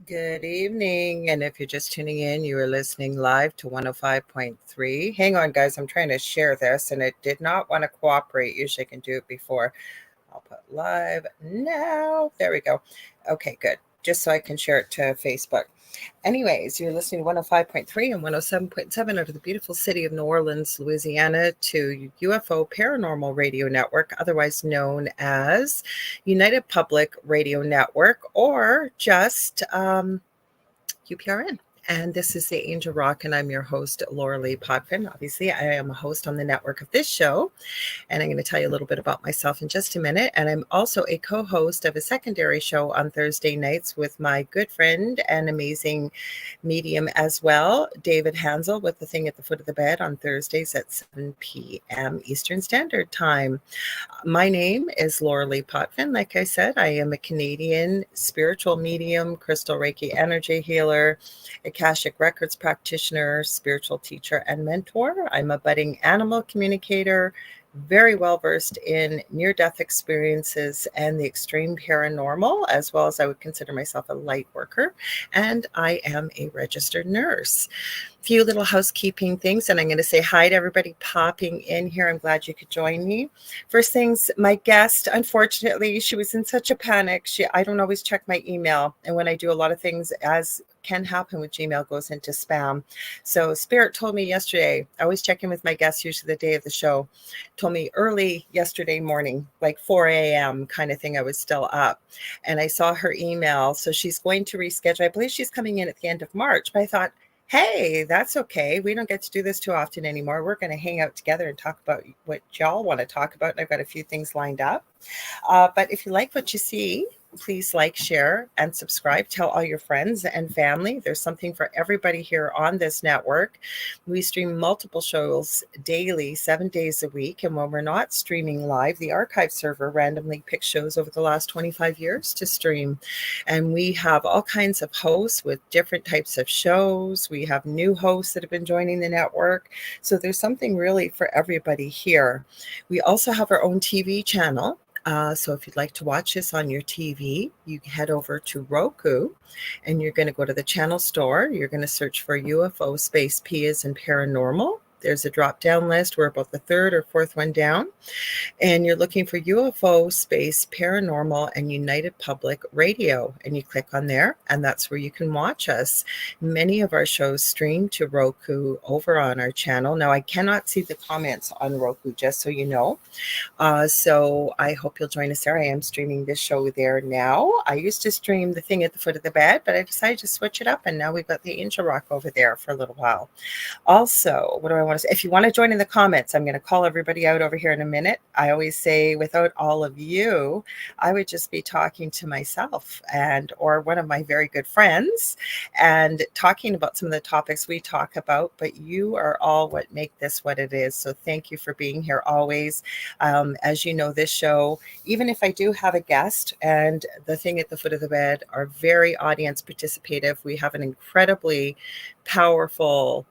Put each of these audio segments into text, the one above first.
Good evening. And if you're just tuning in, you are listening live to 105.3. Hang on, guys. I'm trying to share this and it did not want to cooperate. Usually I can do it before. I'll put live now. There we go. Okay, good. Just so I can share it to Facebook. Anyways, you're listening to 105.3 and 107.7 out of the beautiful city of New Orleans, Louisiana, to UFO Paranormal Radio Network, otherwise known as United Public Radio Network, or just UPRN. And this is the Angel Rock, and I'm your host, Lorilei Potvin. Obviously, I am a host on the network of this show, and I'm going to tell you a little bit about myself in just a minute. And I'm also a co-host of a secondary show on Thursday nights with my good friend and amazing medium as well, David Hansel, with The Thing at the Foot of the Bed on Thursdays at 7 p.m. Eastern Standard Time. My name is Lorilei Potvin. Like I said, I am a Canadian spiritual medium, crystal Reiki energy healer, Akashic Records practitioner, spiritual teacher, and mentor. I'm a budding animal communicator, very well versed in near-death experiences and the extreme paranormal, as well as I would consider myself a light worker, and I am a registered nurse. Few little housekeeping things, and I'm going to say hi to everybody popping in here. I'm glad you could join me. First things, my guest, unfortunately, she was in such a panic. I don't always check my email, and when I do, a lot of things, as can happen with Gmail, goes into spam. So Spirit told me yesterday, I always check in with my guests usually the day of the show, told me early yesterday morning, like 4 a.m. kind of thing, I was still up, and I saw her email. So she's going to reschedule. I believe she's coming in at the end of March, but I thought, hey, that's okay. We don't get to do this too often anymore. We're going to hang out together and talk about what y'all want to talk about. And I've got a few things lined up. But if you like what you see, please like, share, and subscribe. Tell all your friends and family. There's something for everybody here on this network. We stream multiple shows daily, 7 days a week. And when we're not streaming live, the archive server randomly picks shows over the last 25 years to stream. And we have all kinds of hosts with different types of shows. We have new hosts that have been joining the network. So there's something really for everybody here. We also have our own TV channel. So if you'd like to watch this on your TV, you can head over to Roku, and you're going to go to the channel store. You're going to search for UFO space P as in paranormal. There's a drop-down list. We're about the third or fourth one down. And you're looking for UFO space paranormal and United Public Radio. And you click on there, and that's where you can watch us. Many of our shows stream to Roku over on our channel. Now, I cannot see the comments on Roku, just so you know. So I hope you'll join us there. I am streaming this show there now. I used to stream The Thing at the Foot of the Bed, but I decided to switch it up, and now we've got the Angel Rock over there for a little while. Also, what do I want to say? If you want to join in the comments, I'm going to call everybody out over here in a minute. I always say, without all of you, I would just be talking to myself or one of my very good friends and talking about some of the topics we talk about, but you are all what make this what it is. So thank you for being here always. As you know, this show, even if I do have a guest, and The Thing at the Foot of the Bed are very audience participative. We have an incredibly powerful,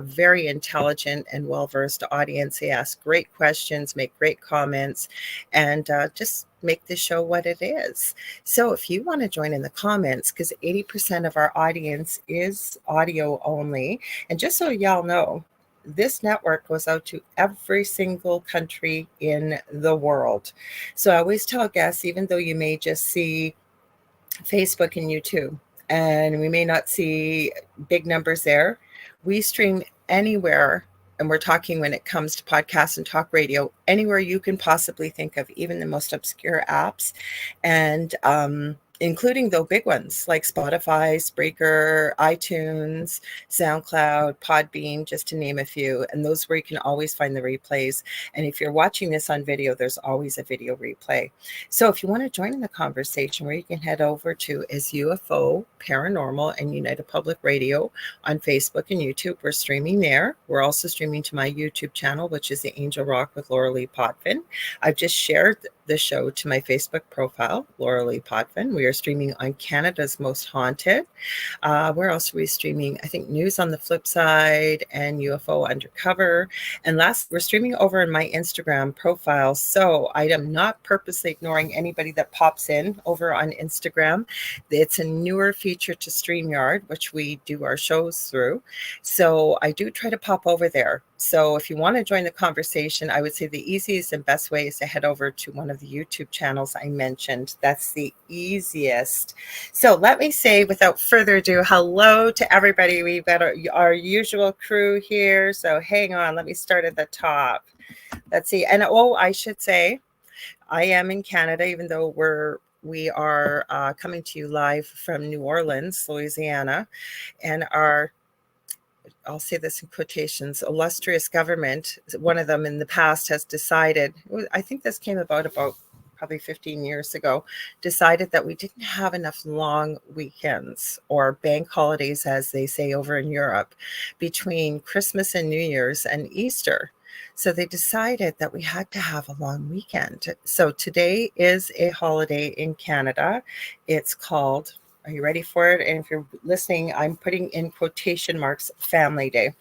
very intelligent and well-versed audience. They ask great questions, make great comments, and just make this show what it is. So if you want to join in the comments, because 80% of our audience is audio only, and just so y'all know, this network goes out to every single country in the world. So I always tell guests, even though you may just see Facebook and YouTube, and we may not see big numbers there, we stream anywhere. And we're talking, when it comes to podcasts and talk radio, anywhere you can possibly think of, even the most obscure apps, and including the big ones like Spotify, Spreaker, iTunes, SoundCloud, Podbean, just to name a few. And those where you can always find the replays. And if you're watching this on video, there's always a video replay. So if you want to join in the conversation, where you can head over to is UFO Paranormal and United Public Radio on Facebook and YouTube. We're streaming there. We're also streaming to my YouTube channel, which is the Angel Rock with Lorilei Potvin. I've just shared the show to my Facebook profile, Lorilei Potvin. We are streaming on Canada's Most Haunted. Where else are we streaming? I think News on the Flip Side and UFO Undercover. And last, we're streaming over in my Instagram profile. So I am not purposely ignoring anybody that pops in over on Instagram. It's a newer feature feature to StreamYard, which we do our shows through. So I do try to pop over there. So if you want to join the conversation, I would say the easiest and best way is to head over to one of the YouTube channels I mentioned. That's the easiest. So let me say, without further ado, hello to everybody. We've got our usual crew here. So hang on, let me start at the top. Let's see. And I should say, I am in Canada, even though we are coming to you live from New Orleans, Louisiana, and I'll say this in quotations, illustrious government, one of them in the past has decided, I think this came about probably 15 years ago, decided that we didn't have enough long weekends or bank holidays, as they say over in Europe, between Christmas and New Year's and Easter. So they decided that we had to have a long weekend. So today is a holiday in Canada. It's called, are you ready for it? And if you're listening, I'm putting in quotation marks, Family Day.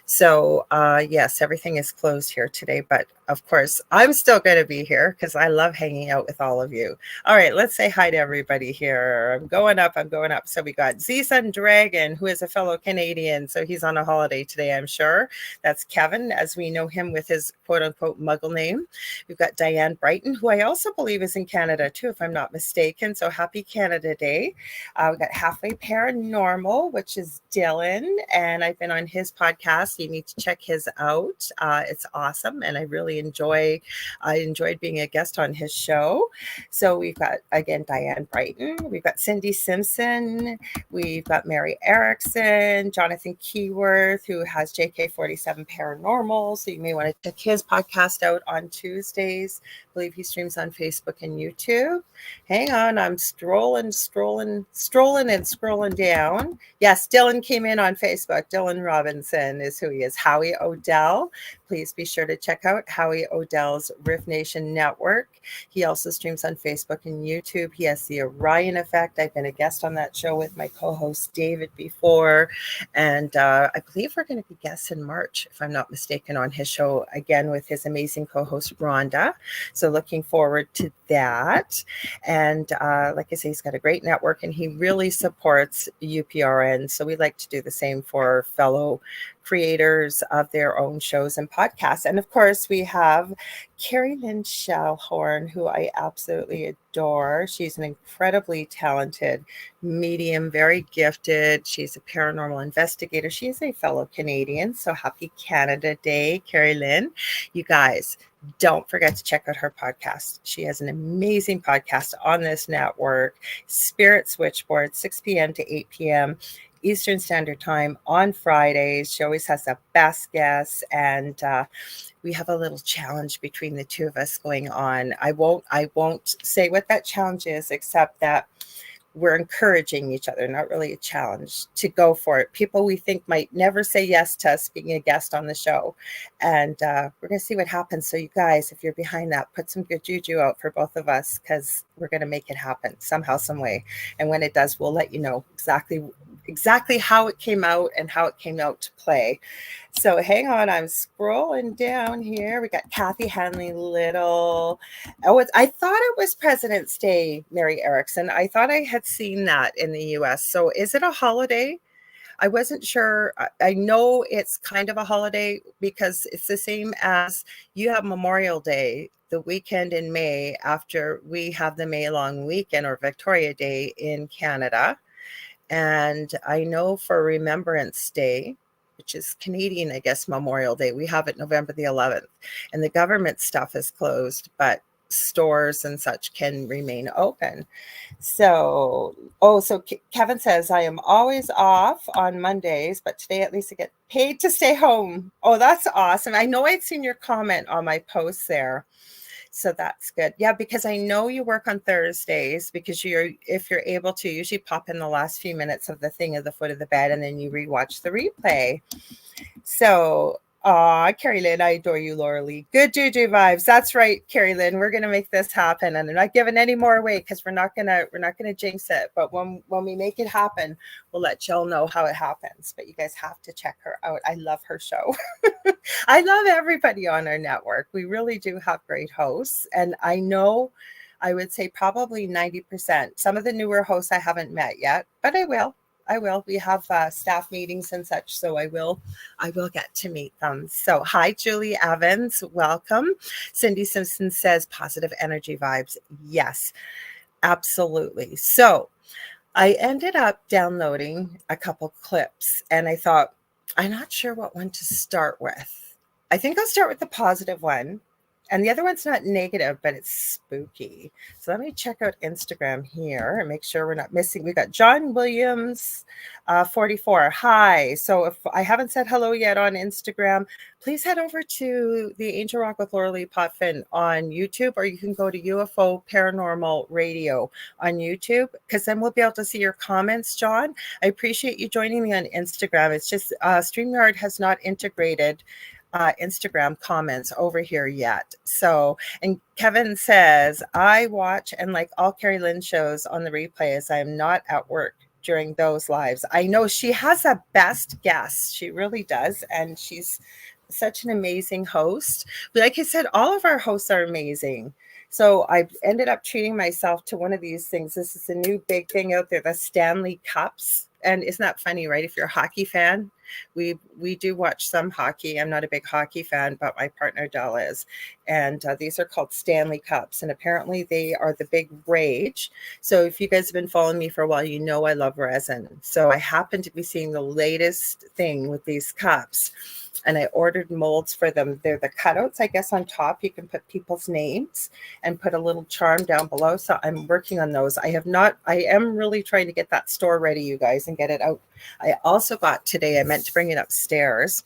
So yes, everything is closed here today, but of course, I'm still going to be here because I love hanging out with all of you. All right, let's say hi to everybody here. I'm going up. So we got Z-Sun Dragon, who is a fellow Canadian. So he's on a holiday today, I'm sure. That's Kevin, as we know him with his quote-unquote muggle name. We've got Diane Brighton, who I also believe is in Canada too, if I'm not mistaken. So happy Canada Day. We've got Halfway Paranormal, which is Dylan, and I've been on his podcast. You need to check his out. It's awesome, and I enjoyed being a guest on his show. So we've got, again, Diane Brighton. We've got Cindy Simpson. We've got Mary Erickson, Jonathan Keyworth, who has JK47 Paranormal. So you may want to check his podcast out on Tuesdays. I believe he streams on Facebook and YouTube. Hang on, I'm scrolling down. Yes, Dylan came in on Facebook. Dylan Robinson is who he is. Howie Odell. Please be sure to check out Howie Odell's Riff Nation Network. He also streams on Facebook and YouTube. He has the Orion Effect. I've been a guest on that show with my co-host David before. And I believe we're going to be guests in March, if I'm not mistaken, on his show again with his amazing co-host Rhonda. So looking forward to that. And like I say, he's got a great network and he really supports UPRN. So we like to do the same for fellow creators of their own shows and podcasts. And of course, we have Carrie Lynn Shellhorn, who I absolutely adore. She's an incredibly talented medium, very gifted. She's a paranormal investigator. She is a fellow Canadian. So happy Canada Day, Carrie Lynn. You guys, don't forget to check out her podcast. She has an amazing podcast on this network, Spirit Switchboard, 6 p.m. to 8 p.m. Eastern Standard Time on Fridays. She always has the best guests, and we have a little challenge between the two of us going on. I won't say what that challenge is, except that we're encouraging each other, not really a challenge, to go for it. People we think might never say yes to us being a guest on the show. And we're going to see what happens. So you guys, if you're behind that, put some good juju out for both of us, because we're going to make it happen somehow, some way. And when it does, we'll let you know exactly how it came out and how it came out to play. So hang on, I'm scrolling down here. We got Kathy Hanley Little. I thought it was President's Day, Mary Erickson. I thought I had seen that in the US. So is it a holiday? I wasn't sure. I know it's kind of a holiday because it's the same as you have Memorial Day, the weekend in May, after we have the May long weekend or Victoria Day in Canada. And I know for Remembrance Day, which is Canadian, I guess, Memorial Day, we have it November the 11th. And the government stuff is closed, but stores and such can remain open. So, Kevin says, I am always off on Mondays, but today at least I get paid to stay home. Oh, that's awesome. I know I'd seen your comment on my post there. So that's good. Yeah, because I know you work on Thursdays, because if you're able to, usually pop in the last few minutes of the thing at the foot of the bed and then you rewatch the replay. So, Carrie Lynn, I adore you, Lorilei. Good juju vibes. That's right, Carrie Lynn. We're gonna make this happen, and I'm not giving any more away because we're not gonna jinx it. But when we make it happen, we'll let y'all know how it happens. But you guys have to check her out. I love her show. I love everybody on our network. We really do have great hosts, and I know I would say probably 90%. Some of the newer hosts I haven't met yet, but I will. I will. We have staff meetings and such, so I will get to meet them. So, hi, Julie Evans. Welcome. Cindy Simpson says positive energy vibes. Yes, absolutely. So, I ended up downloading a couple clips and I thought, I'm not sure what one to start with. I think I'll start with the positive one. And the other one's not negative, but it's spooky. So let me check out Instagram here and make sure we're not missing. We got John Williams, 44. Hi. So if I haven't said hello yet on Instagram, please head over to the Angel Rock with Lorilei Potvin on YouTube, or you can go to UFO Paranormal Radio on YouTube, because then we'll be able to see your comments, John. I appreciate you joining me on Instagram. It's just StreamYard has not integrated Instagram comments over here yet. So, and Kevin says, I watch and like all Carrie Lynn shows on the replay as I am not at work during those lives. I know she has a best guest. She really does. And she's such an amazing host. But like I said, all of our hosts are amazing. So I ended up treating myself to one of these things. This is a new big thing out there, the Stanley Cups. And isn't that funny, right? If you're a hockey fan, we do watch some hockey. I'm not a big hockey fan, but my partner Dell is. And these are called Stanley Cups. And apparently they are the big rage. So if you guys have been following me for a while, you know I love resin. So I happen to be seeing the latest thing with these cups. And I ordered molds for them. They're the cutouts, I guess, on top. You can put people's names and put a little charm down below. So I'm working on those. I am really trying to get that store ready, you guys, and get it out. I also got today, I meant to bring it upstairs.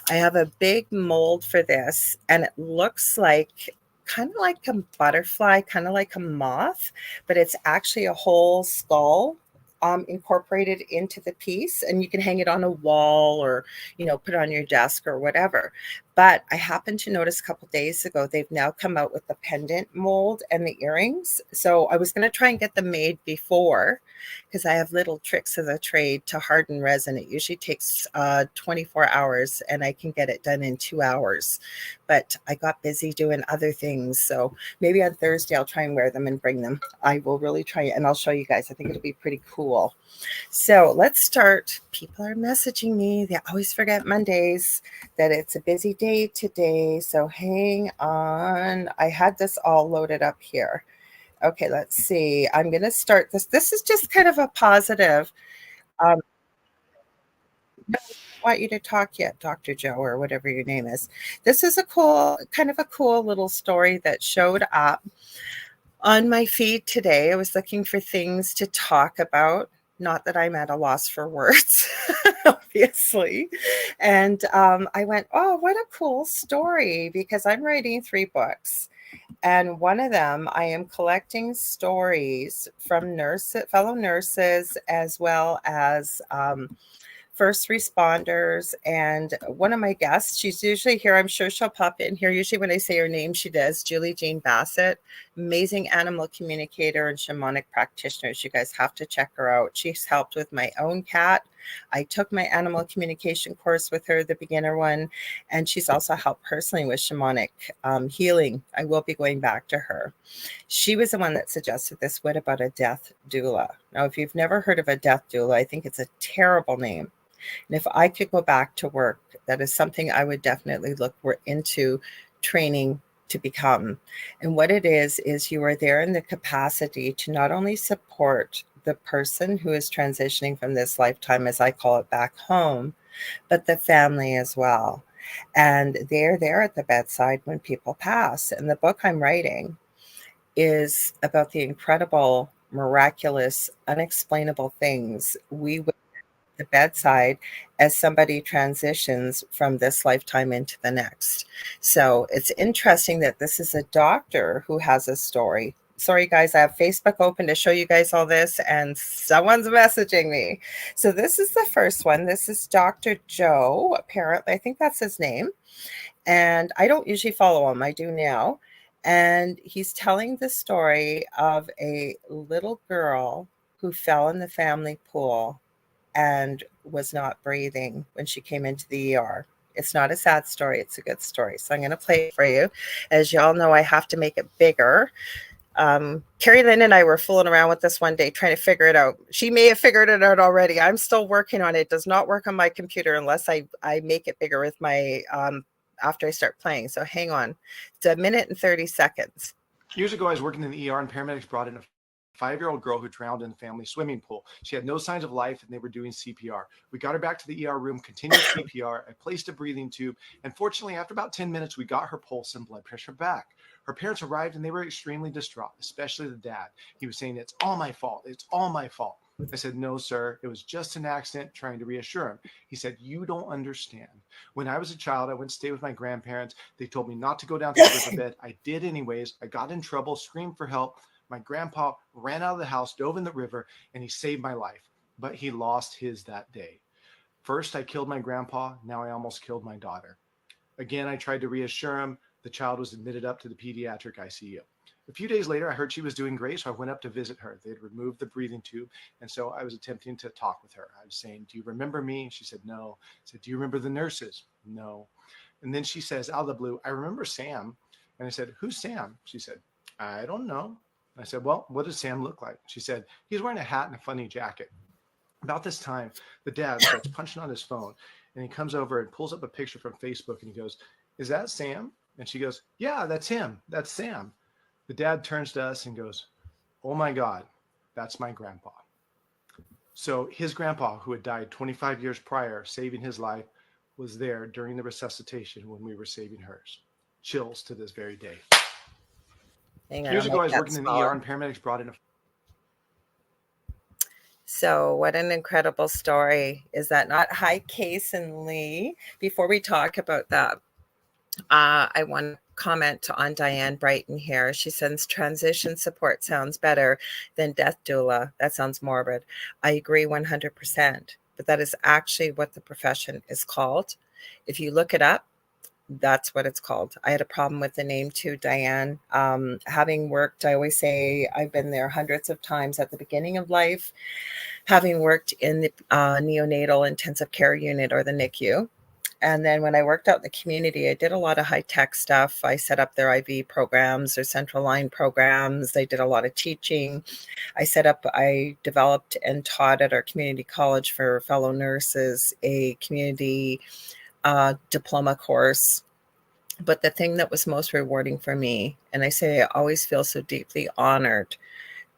I have a big mold for this, and it looks like kind of like a butterfly, kind of like a moth, but it's actually a whole skull incorporated into the piece, and you can hang it on a wall or, put it on your desk or whatever. But I happened to notice a couple days ago, they've now come out with the pendant mold and the earrings. So I was going to try and get them made before, because I have little tricks of the trade to harden resin. It usually takes 24 hours and I can get it done in 2 hours. But I got busy doing other things. So maybe on Thursday, I'll try and wear them and bring them. I will really try, and I'll show you guys. I think it'll be pretty cool. So let's start. People are messaging me. They always forget Mondays that it's a busy day today. So hang on. I had this all loaded up here. Okay, let's see. I'm going to start this. This is just kind of a positive. I don't want you to talk yet, Dr. Joe, or whatever your name is. This is a cool little story that showed up on my feed today. I was looking for things to talk about. Not that I'm at a loss for words, obviously. And I went, oh, what a cool story, because I'm writing 3 books. And one of them, I am collecting stories from fellow nurses, as well as first responders. And one of my guests, she's usually here. I'm sure she'll pop in here. Usually when I say her name, she does. Julie Jean Bassett, amazing animal communicator and shamanic practitioner. You guys have to check her out. She's helped with my own cat. I took my animal communication course with her, the beginner one, and she's also helped personally with shamanic healing. I will be going back to her. She was the one that suggested this. What about a death doula? Now, if you've never heard of a death doula, I think it's a terrible name. And if I could go back to work, that is something I would definitely look into training to become. And what it is you are there in the capacity to not only support the person who is transitioning from this lifetime, as I call it, back home, but the family as well. And they're there at the bedside when people pass. And the book I'm writing is about the incredible, miraculous, unexplainable things we witness at the bedside as somebody transitions from this lifetime into the next. So it's interesting that this is a doctor who has a story. Sorry, guys, I have Facebook open to show you guys all this, and someone's messaging me. So this is the first one. This is Dr. Joe, apparently. I think that's his name. And I don't usually follow him. I do now. And he's telling the story of a little girl who fell in the family pool and was not breathing when she came into the ER. It's not a sad story. It's a good story. So I'm going to play it for you. As you all know, I have to make it bigger Carrie Lynn and I were fooling around with this one day trying to figure it out. She may have figured it out already. I'm still working on it. It does not work on my computer unless I make it bigger with my after I start playing. So hang on. It's a minute and 30 seconds. Years ago, I was working in the ER and paramedics brought in a 5-year-old girl who drowned in the family swimming pool. She had no signs of life and they were doing CPR. We got her back to the ER room, continued CPR. I placed a breathing tube. And fortunately, after about 10 minutes, we got her pulse and blood pressure back. Her parents arrived and they were extremely distraught, especially the dad. He was saying, "It's all my fault. It's all my fault." I said, "No, sir. It was just an accident," trying to reassure him. He said, "You don't understand. When I was a child, I went to stay with my grandparents. They told me not to go down to the riverbed. I did anyways. I got in trouble, screamed for help. My grandpa ran out of the house, dove in the river, and he saved my life. But he lost his that day. First, I killed my grandpa. Now I almost killed my daughter." Again, I tried to reassure him. The child was admitted up to the pediatric ICU. A few days later, I heard she was doing great, so I went up to visit her. They had removed the breathing tube, and so I was attempting to talk with her. I was saying, "Do you remember me?" She said, "No." I said, "Do you remember the nurses?" "No." And then she says, out of the blue, "I remember Sam." And I said, "Who's Sam?" She said, "I don't know." I said, "Well, what does Sam look like?" She said, "He's wearing a hat and a funny jacket." About this time, the dad starts punching on his phone, and he comes over and pulls up a picture from Facebook, and he goes, "Is that Sam?" And she goes, "Yeah, that's him. That's Sam." The dad turns to us and goes, "Oh my God, that's my grandpa." So his grandpa, who had died 25 years prior, saving his life, was there during the resuscitation when we were saving hers. Chills to this very day. Hang on, Years I'll ago, I make was that working in the ER smaller. and paramedics brought in a So, what an incredible story. Is that not? Hi, Case and Lee. Before we talk about that, I want to comment on Diane Brighton here. She says transition support sounds better than death doula. That sounds morbid. I agree 100%, but that is actually what the profession is called. If you look it up, that's what it's called. I had a problem with the name too, Diane. Having worked, I always say I've been there hundreds of times at the beginning of life, having worked in the neonatal intensive care unit or the NICU. And then when I worked out in the community, I did a lot of high tech stuff. I set up their IV programs, their central line programs. I did a lot of teaching. I developed and taught at our community college for fellow nurses a community diploma course. But the thing that was most rewarding for me, and I say I always feel so deeply honored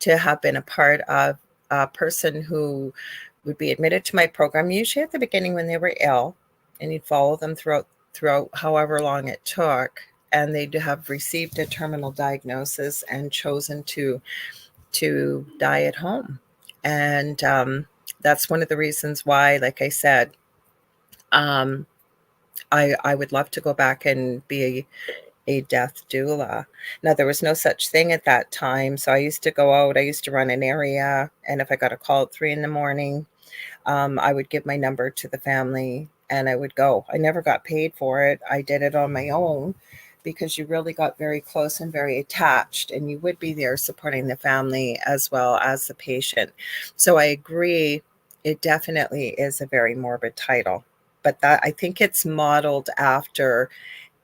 to have been a part of a person who would be admitted to my program, usually at the beginning when they were ill, and you'd follow them throughout however long it took, and they'd have received a terminal diagnosis and chosen to die at home. And that's one of the reasons why, like I said, um, I would love to go back and be a death doula. Now, there was no such thing at that time. So I used to go out, I used to run an area. And if I got a call at 3 a.m, I would give my number to the family and I would go. I never got paid for it. I did it on my own because you really got very close and very attached, and you would be there supporting the family as well as the patient. So I agree, it definitely is a very morbid title, but that I think it's modeled after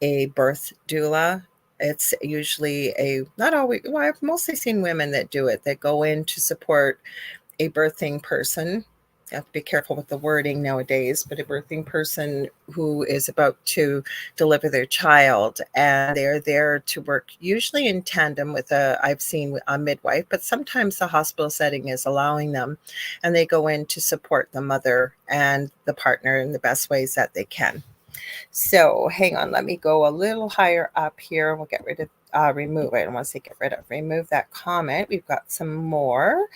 a birth doula. It's usually not always, well, I've mostly seen women that do it, that go in to support a birthing person. You have to be careful with the wording nowadays, but a birthing person who is about to deliver their child, and they're there to work usually in tandem with I've seen a midwife, but sometimes the hospital setting is allowing them, and they go in to support the mother and the partner in the best ways that they can. So hang on, let me go a little higher up here. We'll get rid of, remove it. And once I get rid of, remove that comment, we've got some more.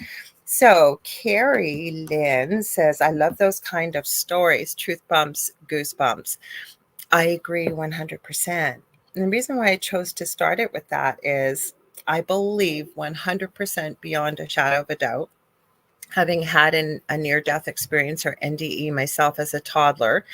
So Carrie Lynn says, I love those kind of stories. Truth bumps, goosebumps. I agree 100%. And the reason why I chose to start it with that is I believe 100% beyond a shadow of a doubt, having had a near-death experience or NDE myself as a toddler,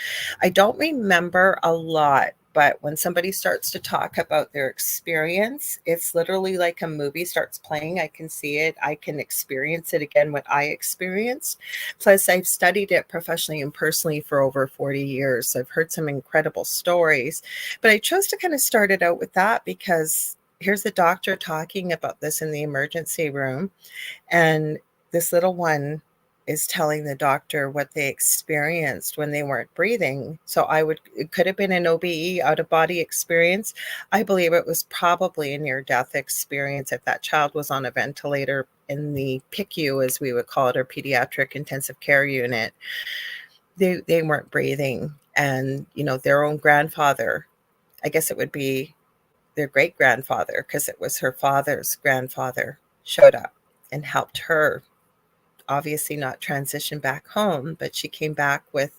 I don't remember a lot, but when somebody starts to talk about their experience, it's literally like a movie starts playing. I can see it. I can experience it again, what I experienced. Plus, I've studied it professionally and personally for over 40 years. So I've heard some incredible stories, but I chose to kind of start it out with that because here's a doctor talking about this in the emergency room, and this little one is telling the doctor what they experienced when they weren't breathing. So it could have been an OBE, out of body experience. I believe it was probably a near death experience if that child was on a ventilator in the PICU, as we would call it, or pediatric intensive care unit. They weren't breathing. And, their own grandfather, I guess it would be their great grandfather, because it was her father's grandfather, showed up and helped her, obviously not transition back home, but she came back with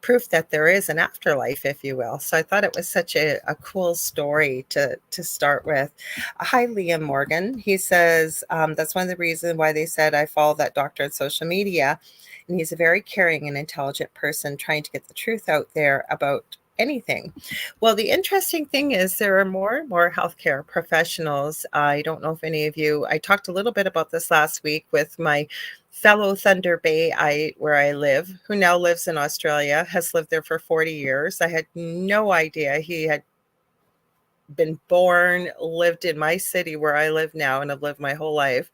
proof that there is an afterlife, if you will. So I thought it was such a cool story to start with. Hi, Liam Morgan. He says, that's one of the reasons why they said I follow that doctor on social media. And he's a very caring and intelligent person trying to get the truth out there about anything. Well, the interesting thing is there are more and more healthcare professionals. I don't know if any of you, I talked a little bit about this last week with my fellow Thunder Bay, where I live, who now lives in Australia, has lived there for 40 years. I had no idea he had been born, lived in my city where I live now, and have lived my whole life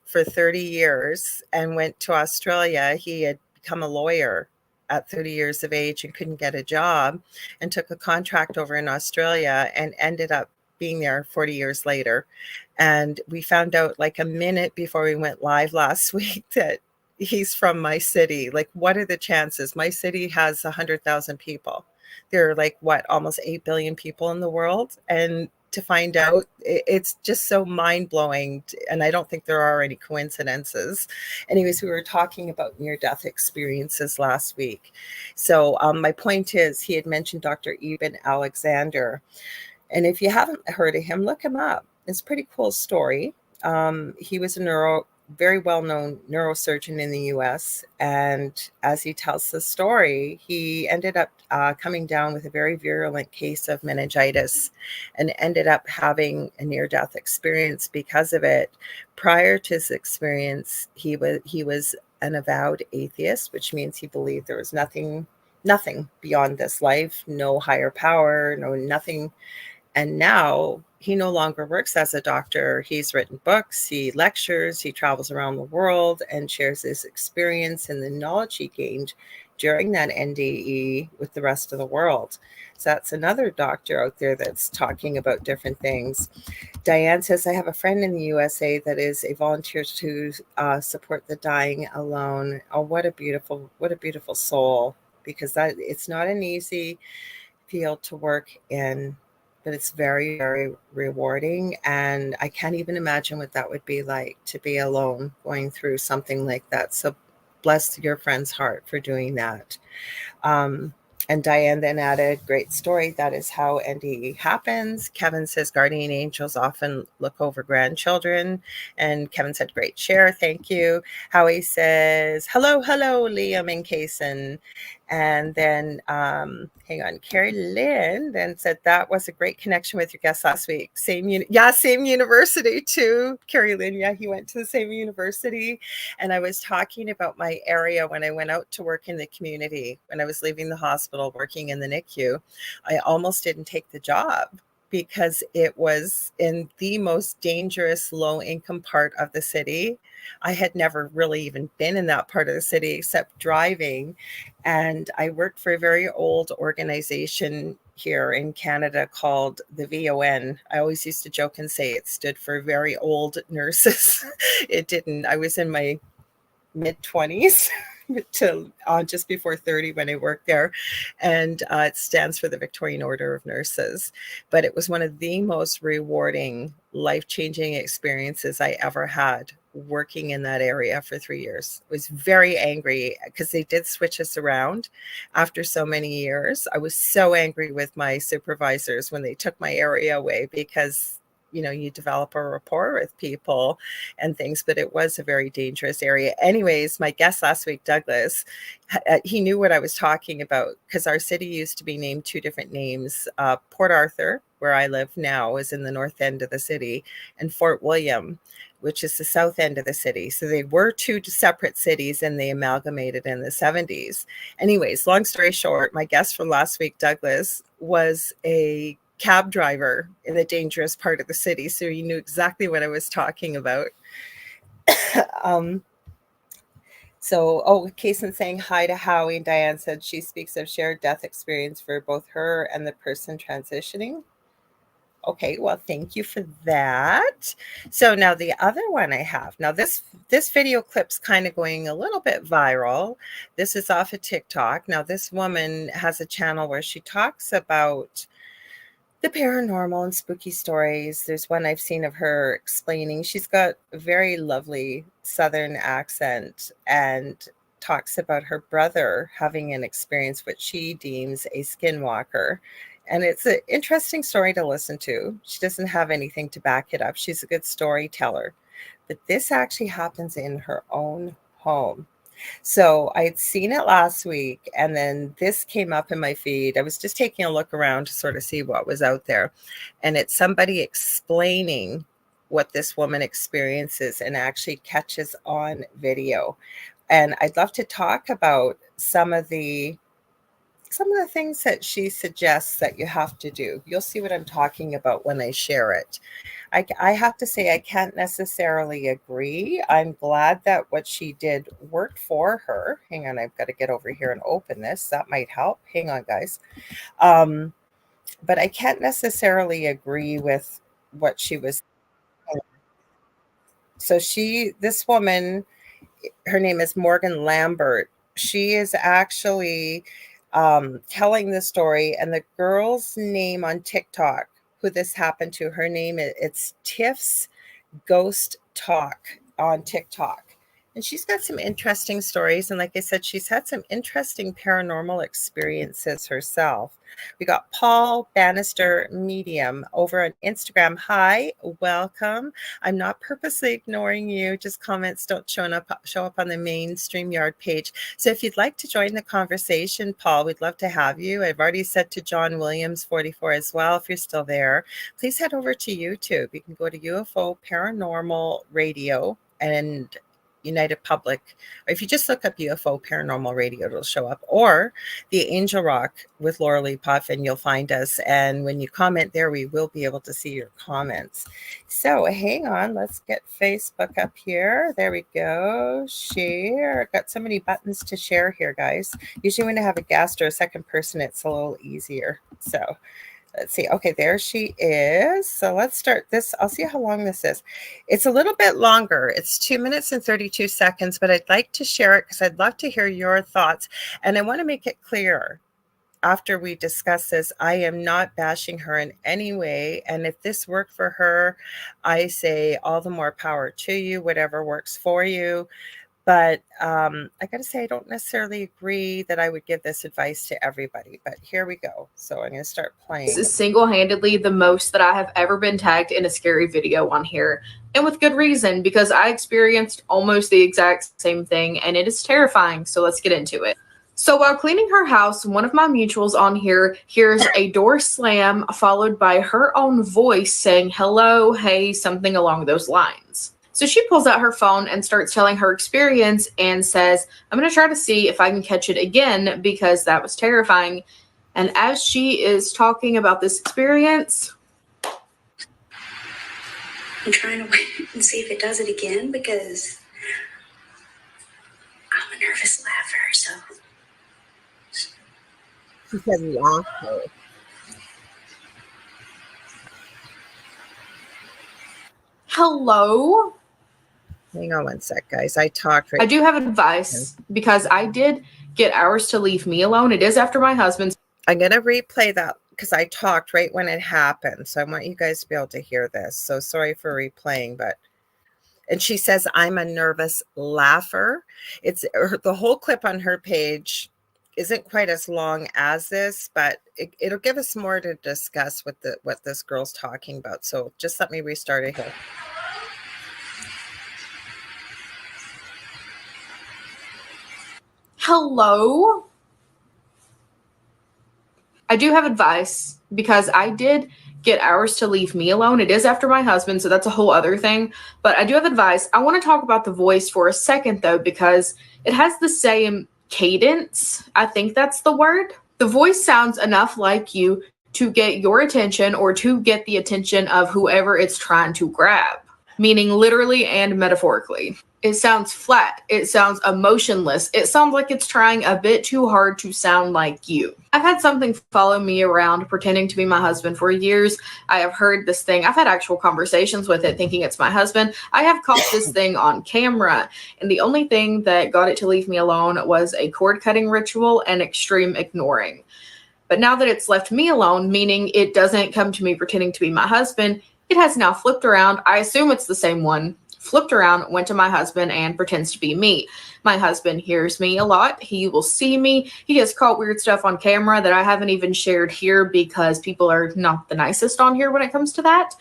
for 30 years, and went to Australia. He had become a lawyer at 30 years of age and couldn't get a job, and took a contract over in Australia and ended up being there 40 years later. And we found out like a minute before we went live last week that he's from my city. Like, what are the chances? My city has 100,000 people. There are like, what, almost 8 billion people in the world. And to find out, it's just so mind-blowing. And I don't think there are any coincidences. Anyways, we were talking about near-death experiences last week. So my point is, he had mentioned Dr. Eben Alexander. And if you haven't heard of him, look him up. It's a pretty cool story. He was a very well-known neurosurgeon in the US. And as he tells the story, he ended up coming down with a very virulent case of meningitis and ended up having a near-death experience because of it. Prior to his experience, he was an avowed atheist, which means he believed there was nothing beyond this life, no higher power, no nothing. And now he no longer works as a doctor. He's written books, he lectures, he travels around the world and shares his experience and the knowledge he gained during that NDE with the rest of the world. So that's another doctor out there that's talking about different things. Diane says, I have a friend in the USA that is a volunteer to support the dying alone. Oh, what a beautiful soul, because it's not an easy field to work in, but it's very, very rewarding. And I can't even imagine what that would be like to be alone going through something like that. So bless your friend's heart for doing that. And Diane then added, great story. That is how NDE happens. Kevin says guardian angels often look over grandchildren. And Kevin said, great share. Thank you. Howie says, hello, Liam and Kaysen. And then, hang on, Carrie Lynn then said, that was a great connection with your guest last week. Same university too. Carrie Lynn, yeah, he went to the same university. And I was talking about my area when I went out to work in the community. When I was leaving the hospital, working in the NICU, I almost didn't take the job because it was in the most dangerous low-income part of the city. I had never really even been in that part of the city except driving. And I worked for a very old organization here in Canada called the VON. I always used to joke and say it stood for very old nurses. It didn't. I was in my mid-20s to just before 30 when I worked there. And it stands for the Victorian Order of Nurses. But it was one of the most rewarding, life-changing experiences I ever had working in that area for 3 years. I was very angry because they did switch us around after so many years. I was so angry with my supervisors when they took my area away because you develop a rapport with people and things, but it was a very dangerous area. Anyways, my guest last week, Douglas, he knew what I was talking about because our city used to be named two different names. Port Arthur, where I live now, is in the north end of the city, and Fort William, which is the south end of the city. So they were two separate cities and they amalgamated in the 70s. Anyways, long story short, my guest from last week, Douglas, was a cab driver in the dangerous part of the city, so you knew exactly what I was talking about. Kason saying hi to Howie, and Diane said she speaks of shared death experience for both her and the person transitioning. Okay, well, thank you for that. So now the other one I have. Now this video clip's kind of going a little bit viral. This is off of TikTok. Now this woman has a channel where she talks about the paranormal and spooky stories. There's one I've seen of her explaining. She's got a very lovely Southern accent and talks about her brother having an experience which she deems a skinwalker. And it's an interesting story to listen to. She doesn't have anything to back it up. She's a good storyteller. But this actually happens in her own home. So I had seen it last week, and then this came up in my feed. I was just taking a look around to sort of see what was out there. And it's somebody explaining what this woman experiences and actually catches on video. And I'd love to talk about some of the things that she suggests that you have to do. You'll see what I'm talking about when I share it. I have to say I can't necessarily agree. I'm glad that what she did worked for her. Hang on, I've got to get over here and open this. That might help. Hang on, guys. But I can't necessarily agree with what she was saying. So this woman, her name is Morgan Lambert. She is actually telling the story, and the girl's name on TikTok, who this happened to, her name, it's Tiff's Ghost Talk on TikTok. And she's got some interesting stories. And like I said, she's had some interesting paranormal experiences herself. We got Paul Bannister Medium over on Instagram. Hi, welcome. I'm not purposely ignoring you. Just comments don't show up on the main StreamYard page. So if you'd like to join the conversation, Paul, we'd love to have you. I've already said to John Williams 44 as well. If you're still there, please head over to YouTube. You can go to UFO Paranormal Radio and United Public, or if you just look up UFO Paranormal Radio, it'll show up, or the Angel Rock with Lorilei Potvin, you'll find us. And when you comment there, we will be able to see your comments. So hang on, let's get Facebook up here. There we go. Share. Got so many buttons to share here, guys. Usually when I have a guest or a second person, it's a little easier. So let's see. Okay, there she is. So let's start this. I'll see how long this is. It's a little bit longer. It's 2 minutes and 32 seconds, but I'd like to share it because I'd love to hear your thoughts. And I want to make it clear after we discuss this, I am not bashing her in any way. And if this worked for her, I say all the more power to you, whatever works for you. But I got to say, I don't necessarily agree that I would give this advice to everybody. But here we go. So I'm going to start playing. This is single-handedly the most that I have ever been tagged in a scary video on here. And with good reason, because I experienced almost the exact same thing, and it is terrifying. So let's get into it. So while cleaning her house, one of my mutuals on here hears a door slam, followed by her own voice saying, hello, hey, something along those lines. So she pulls out her phone and starts telling her experience and says, I'm going to try to see if I can catch it again because that was terrifying. And as she is talking about this experience, I'm trying to wait and see if it does it again because I'm a nervous laugher, so. She said laughter. hello? Hang on one sec, guys. I talked. I do have advice because I did get hours to leave me alone. It is after my husband's. I'm going to replay that because I talked right when it happened. So I want you guys to be able to hear this. So sorry for replaying, but. And she says, I'm a nervous laugher. It's the whole clip on her page isn't quite as long as this, but it'll give us more to discuss with what this girl's talking about. So just let me restart it here. Hello? I do have advice because I did get hours to leave me alone. It is after my husband, so that's a whole other thing. But I do have advice. I want to talk about the voice for a second, though, because it has the same cadence. I think that's the word. The voice sounds enough like you to get your attention or to get the attention of whoever it's trying to grab, meaning literally and metaphorically. It sounds flat. It sounds emotionless. It sounds like it's trying a bit too hard to sound like you. I've had something follow me around pretending to be my husband for years. I have heard this thing. I've had actual conversations with it thinking it's my husband. I have caught this thing on camera. And the only thing that got it to leave me alone was a cord cutting ritual and extreme ignoring. But now that it's left me alone, meaning it doesn't come to me pretending to be my husband, it has now flipped around. I assume it's the same one. Flipped around, went to my husband, and pretends to be me. My husband hears me a lot. He will see me. He has caught weird stuff on camera that I haven't even shared here because people are not the nicest on here when it comes to that.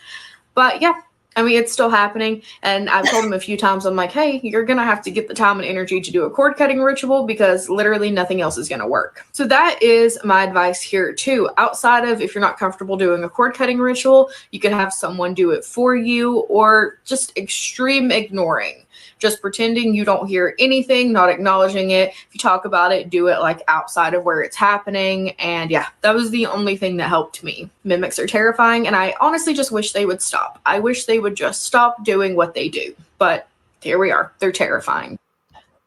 But yeah, I mean, it's still happening. And I've told him a few times, I'm like, hey, you're going to have to get the time and energy to do a cord cutting ritual because literally nothing else is going to work. So that is my advice here too. Outside of if you're not comfortable doing a cord cutting ritual, you can have someone do it for you, or just extreme ignoring. Just pretending you don't hear anything, not acknowledging it. If you talk about it, do it like outside of where it's happening. And yeah, that was the only thing that helped me. Mimics are terrifying, and I honestly just wish they would stop. I wish they would just stop doing what they do. But here we are. They're terrifying.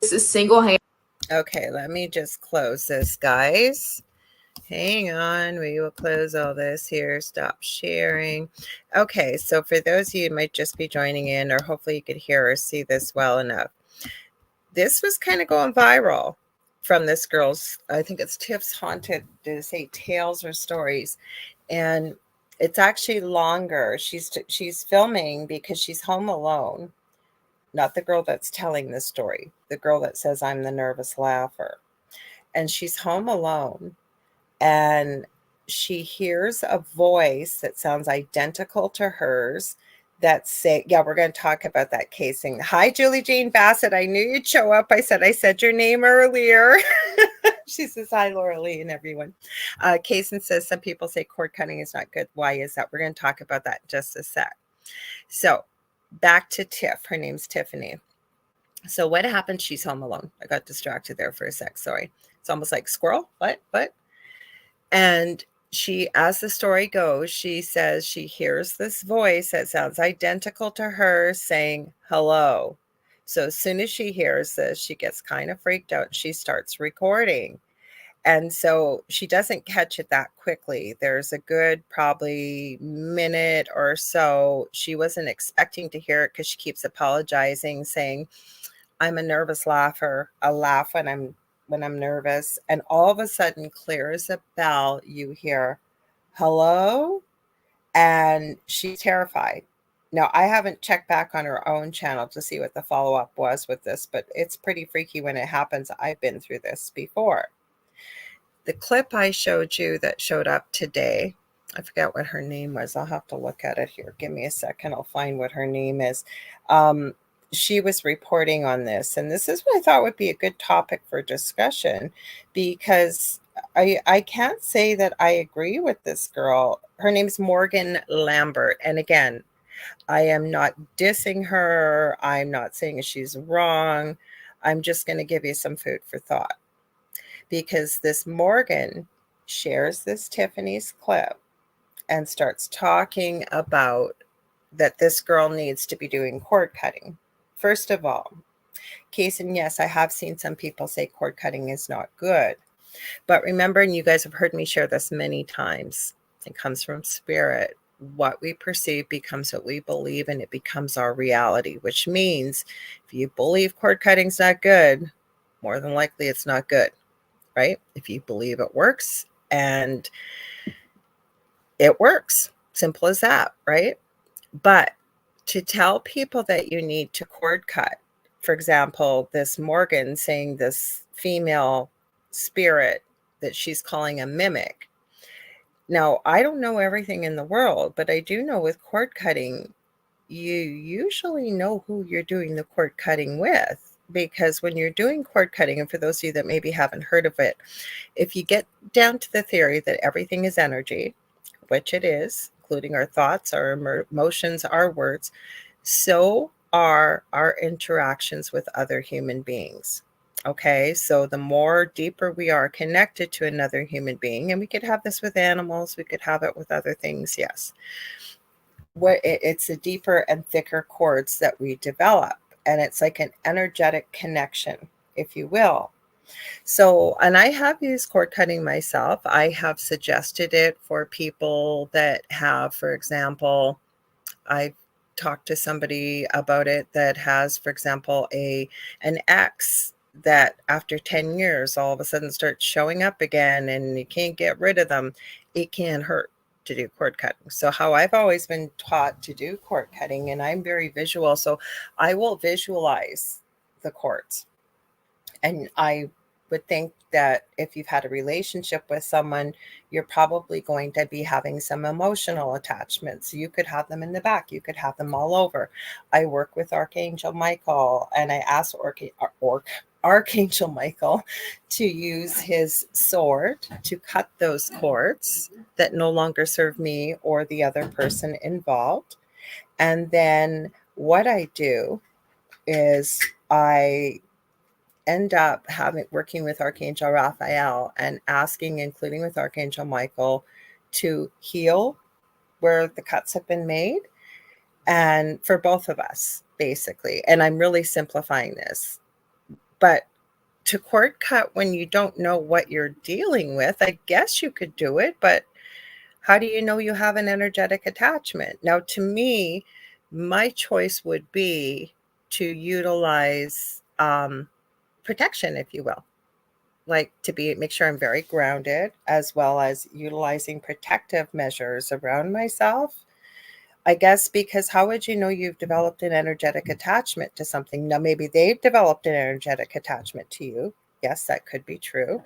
This is single-handed. Okay, let me just close this, guys. Hang on, we will close all this here. Stop sharing. Okay, so for those of you who might just be joining in, or hopefully you could hear or see this well enough, this was kind of going viral from this girl's, I think it's Tiff's Haunted, did it say Tales or Stories? And it's actually longer. She's filming because she's home alone. Not the girl that's telling the story, the girl that says, I'm the nervous laugher. And she's home alone. And she hears a voice that sounds identical to hers that say, yeah, we're going to talk about that casing. Hi, Julie Jane Bassett. I knew you'd show up. I said your name earlier. She says, hi, Lorilei and everyone. Kaysen says, some people say cord cutting is not good. Why is that? We're going to talk about that in just a sec. So back to Tiff. Her name's Tiffany. So what happened? She's home alone. I got distracted there for a sec. Sorry. It's almost like squirrel. What? And she, as the story goes, she says she hears this voice that sounds identical to her saying, hello. So as soon as she hears this, she gets kind of freaked out. She starts recording. And so she doesn't catch it that quickly. There's a good probably minute or so. She wasn't expecting to hear it because she keeps apologizing, saying, I'm a nervous laugher. I laugh when I'm nervous. And all of a sudden, clear as a bell, you hear, hello? And she's terrified. Now, I haven't checked back on her own channel to see what the follow-up was with this, but it's pretty freaky when it happens. I've been through this before. The clip I showed you that showed up today, I forget what her name was. I'll have to look at it here. Give me a second. I'll find what her name is. She was reporting on this, and this is what I thought would be a good topic for discussion, because I can't say that I agree with this girl. Her name's Morgan Lambert, and again, I am not dissing her. I'm not saying she's wrong. I'm just going to give you some food for thought, because this Morgan shares this Tiffany's clip and starts talking about that this girl needs to be doing cord cutting. First of all, Kaysen, yes, I have seen some people say cord cutting is not good. But remember, and you guys have heard me share this many times, it comes from spirit. What we perceive becomes what we believe, and it becomes our reality, which means if you believe cord cutting's not good, more than likely it's not good, right? If you believe it works, and it works, simple as that, right? But to tell people that you need to cord cut, for example, this Morgan saying this female spirit that she's calling a mimic. Now, I don't know everything in the world, but I do know with cord cutting, you usually know who you're doing the cord cutting with, because when you're doing cord cutting, and for those of you that maybe haven't heard of it, if you get down to the theory that everything is energy, which it is, including our thoughts, our emotions, our words, so are our interactions with other human beings. Okay, so the more deeper we are connected to another human being, and we could have this with animals, we could have it with other things, yes. It's the deeper and thicker cords that we develop, and it's like an energetic connection, if you will. So, and I have used cord cutting myself. I have suggested it for people that have, for example, I talked to somebody about it that has, for example, an ex that after 10 years all of a sudden starts showing up again and you can't get rid of them. It can hurt to do cord cutting. So how I've always been taught to do cord cutting, and I'm very visual, so I will visualize the cords. And I would think that if you've had a relationship with someone, you're probably going to be having some emotional attachments. You could have them in the back, you could have them all over. I work with Archangel Michael, and I asked Archangel Michael to use his sword to cut those cords that no longer serve me or the other person involved. And then what I do is I end up working with Archangel Raphael and asking, including with Archangel Michael, to heal where the cuts have been made, and for both of us, basically. And I'm really simplifying this, but to cord cut when you don't know what you're dealing with, I guess you could do it, but how do you know you have an energetic attachment? Now, to me, my choice would be to utilize protection, if you will, like to make sure I'm very grounded, as well as utilizing protective measures around myself. I guess because how would you know you've developed an energetic attachment to something? Now, maybe they've developed an energetic attachment to you. Yes, that could be true.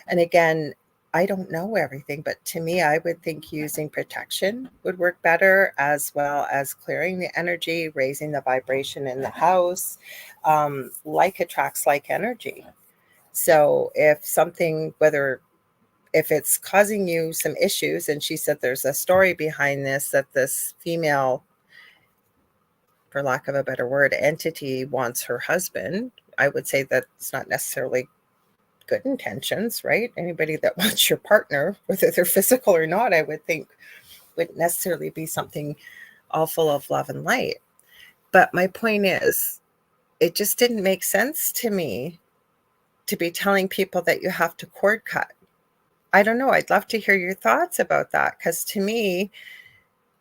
And again, I don't know everything, but to me, I would think using protection would work better, as well as clearing the energy, raising the vibration in the house. Like attracts like energy. So if something, if it's causing you some issues, and she said there's a story behind this, that this female, for lack of a better word, entity wants her husband, I would say that's not necessarily good intentions, right? Anybody that wants your partner, whether they're physical or not, I would think wouldn't necessarily be something all full of love and light. But my point is, it just didn't make sense to me to be telling people that you have to cord cut. I don't know. I'd love to hear your thoughts about that, because to me,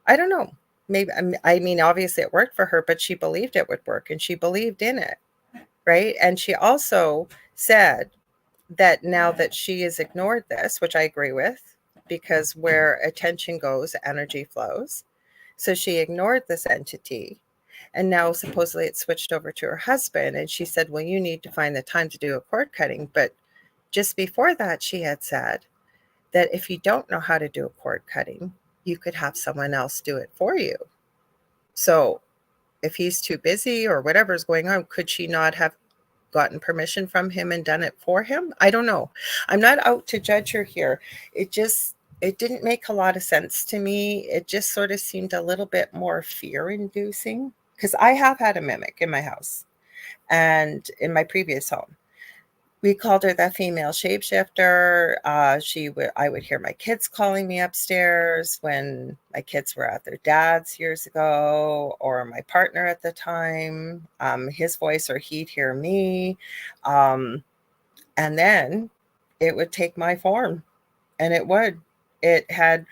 I don't know. Maybe, I mean, obviously it worked for her, but she believed it would work and she believed in it, right? And she also said that now that she has ignored this, which I agree with, because where attention goes, energy flows. So she ignored this entity. And now supposedly it switched over to her husband. And she said, well, you need to find the time to do a cord cutting. But just before that, she had said that if you don't know how to do a cord cutting, you could have someone else do it for you. So if he's too busy or whatever's going on, could she not have gotten permission from him and done it for him? I don't know. I'm not out to judge her here. It didn't make a lot of sense to me. It just sort of seemed a little bit more fear-inducing, because I have had a mimic in my house and in my previous home. We called her the female shapeshifter. I would hear my kids calling me upstairs when my kids were at their dad's years ago, or my partner at the time, his voice, or he'd hear me. And then it would take my form, and it would. I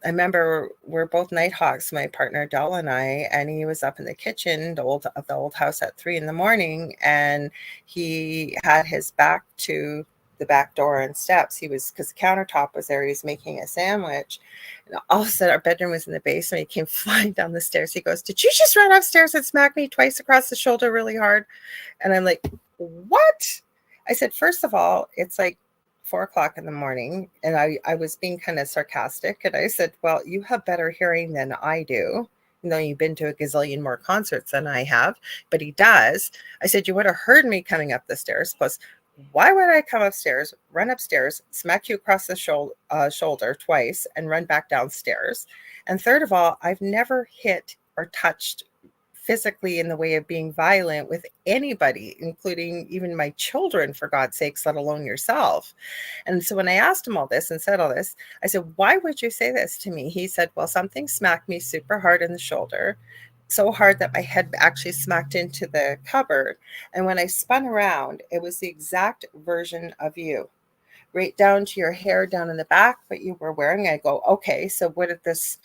remember we're both Nighthawks, my partner Dell and I, and he was up in the kitchen of the old house at 3 a.m, and he had his back to the back door and steps. Because the countertop was there, he was making a sandwich. And all of a sudden, our bedroom was in the basement. He came flying down the stairs. He goes, "Did you just run upstairs and smack me twice across the shoulder really hard?" And I'm like, "What?" I said, "First of all, it's like 4 o'clock in the morning." And I was being kind of sarcastic. And I said, "Well, you have better hearing than I do. You know, you've been to a gazillion more concerts than I have," but he does. I said, "You would have heard me coming up the stairs. Plus, why would I come upstairs, run upstairs, smack you across the shoulder twice, and run back downstairs? And third of all, I've never hit or touched physically in the way of being violent with anybody, including even my children, for God's sakes, let alone yourself. And so when I asked him all this and said all this, I said, why would you say this to me? He said, well, something smacked me super hard in the shoulder, so hard that my head actually smacked into the cupboard. And when I spun around, it was the exact version of you, right down to your hair down in the back, what you were wearing. I go, okay, so what did this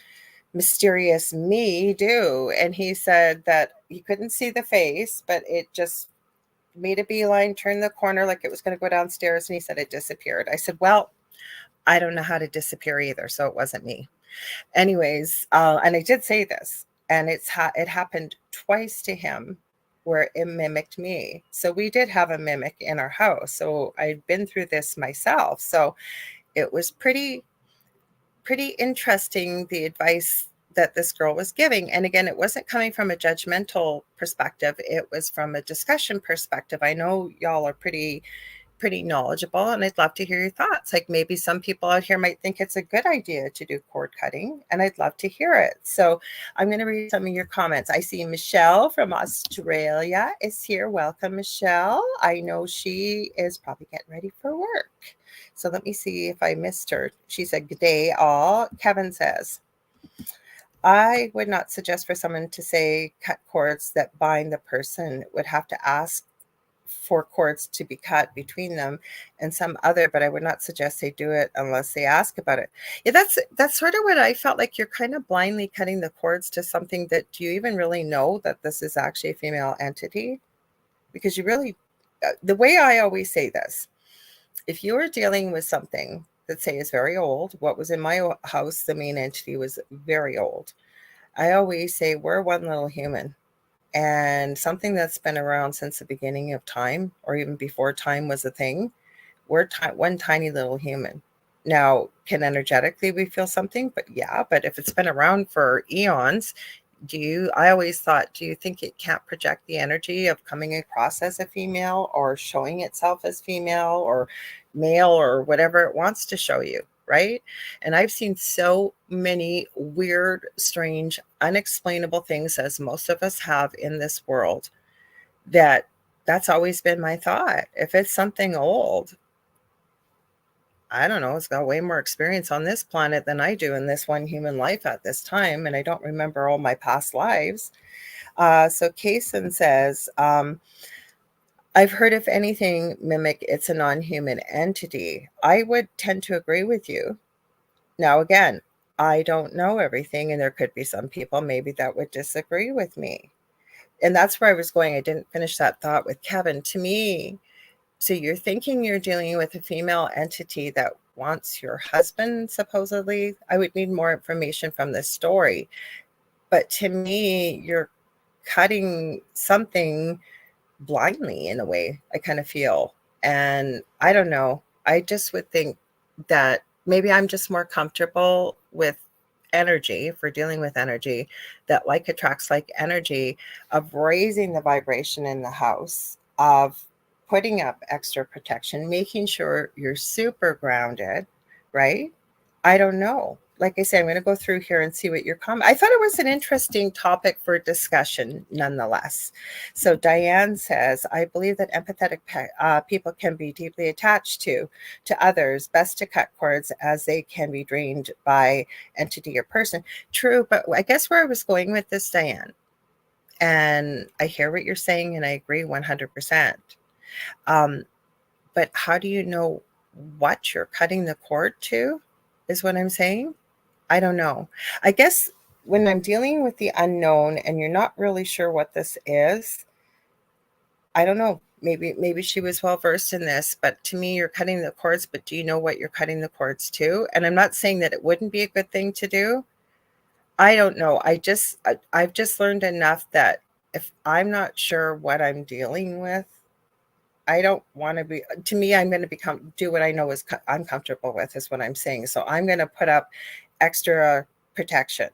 mysterious me do? And he said that he couldn't see the face, but it just made a beeline, turned the corner like it was going to go downstairs, and he said it disappeared. I said, well, I don't know how to disappear either, so it wasn't me. Anyways, and I did say this, and it happened twice to him where it mimicked me. So we did have a mimic in our house. So I'd been through this myself. So it was pretty interesting, the advice that this girl was giving. And again, it wasn't coming from a judgmental perspective. It was from a discussion perspective. I know y'all are pretty knowledgeable, and I'd love to hear your thoughts. Like maybe some people out here might think it's a good idea to do cord cutting, and I'd love to hear it. So I'm going to read some of your comments. I see Michelle from Australia is here. Welcome, Michelle. I know she is probably getting ready for work. So let me see if I missed her. She said, good day, all. Kevin says, I would not suggest for someone to say cut cords that bind the person. Would have to ask for cords to be cut between them and some other, but I would not suggest they do it unless they ask about it. Yeah, that's sort of what I felt like. You're kind of blindly cutting the cords to something that, do you even really know that this is actually a female entity? Because you really, the way I always say this, if you are dealing with something that, say, is very old, what was in my house, the main entity was very old. I always say we're one little human. And something that's been around since the beginning of time, or even before time was a thing, we're one tiny little human. Now, can energetically we feel something? But yeah, but if it's been around for eons, I always thought, do you think it can't project the energy of coming across as a female, or showing itself as female or male, or whatever it wants to show you? Right? And I've seen so many weird, strange, unexplainable things, as most of us have in this world, that's always been my thought. If it's something old, I don't know, it's got way more experience on this planet than I do in this one human life at this time. And I don't remember all my past lives. So Kaysen says, I've heard, if anything, mimic, it's a non-human entity. I would tend to agree with you. Now, again, I don't know everything, and there could be some people maybe that would disagree with me. And that's where I was going. I didn't finish that thought with Kevin. To me, so you're thinking you're dealing with a female entity that wants your husband, supposedly. I would need more information from this story. But to me, you're cutting something blindly in a way, I kind of feel. And I don't know. I just would think that maybe I'm just more comfortable with energy, for dealing with energy, that like attracts like energy, of raising the vibration in the house, of putting up extra protection, making sure you're super grounded, right? I don't know. Like I say, I'm going to go through here and see what your comment. I thought it was an interesting topic for discussion nonetheless. So Diane says, I believe that empathetic people can be deeply attached to others. Best to cut cords, as they can be drained by entity or person. True, but I guess where I was going with this, Diane, and I hear what you're saying and I agree 100%. But how do you know what you're cutting the cord to, is what I'm saying? I don't know. I guess when I'm dealing with the unknown and you're not really sure what this is, I don't know. Maybe she was well versed in this, but to me, you're cutting the cords, but do you know what you're cutting the cords to? And I'm not saying that it wouldn't be a good thing to do. I don't know. I've just learned enough that if I'm not sure what I'm dealing with, I don't want to be, to me, I'm going to do what I know is I'm comfortable with, is what I'm saying. So I'm going to put up extra protection.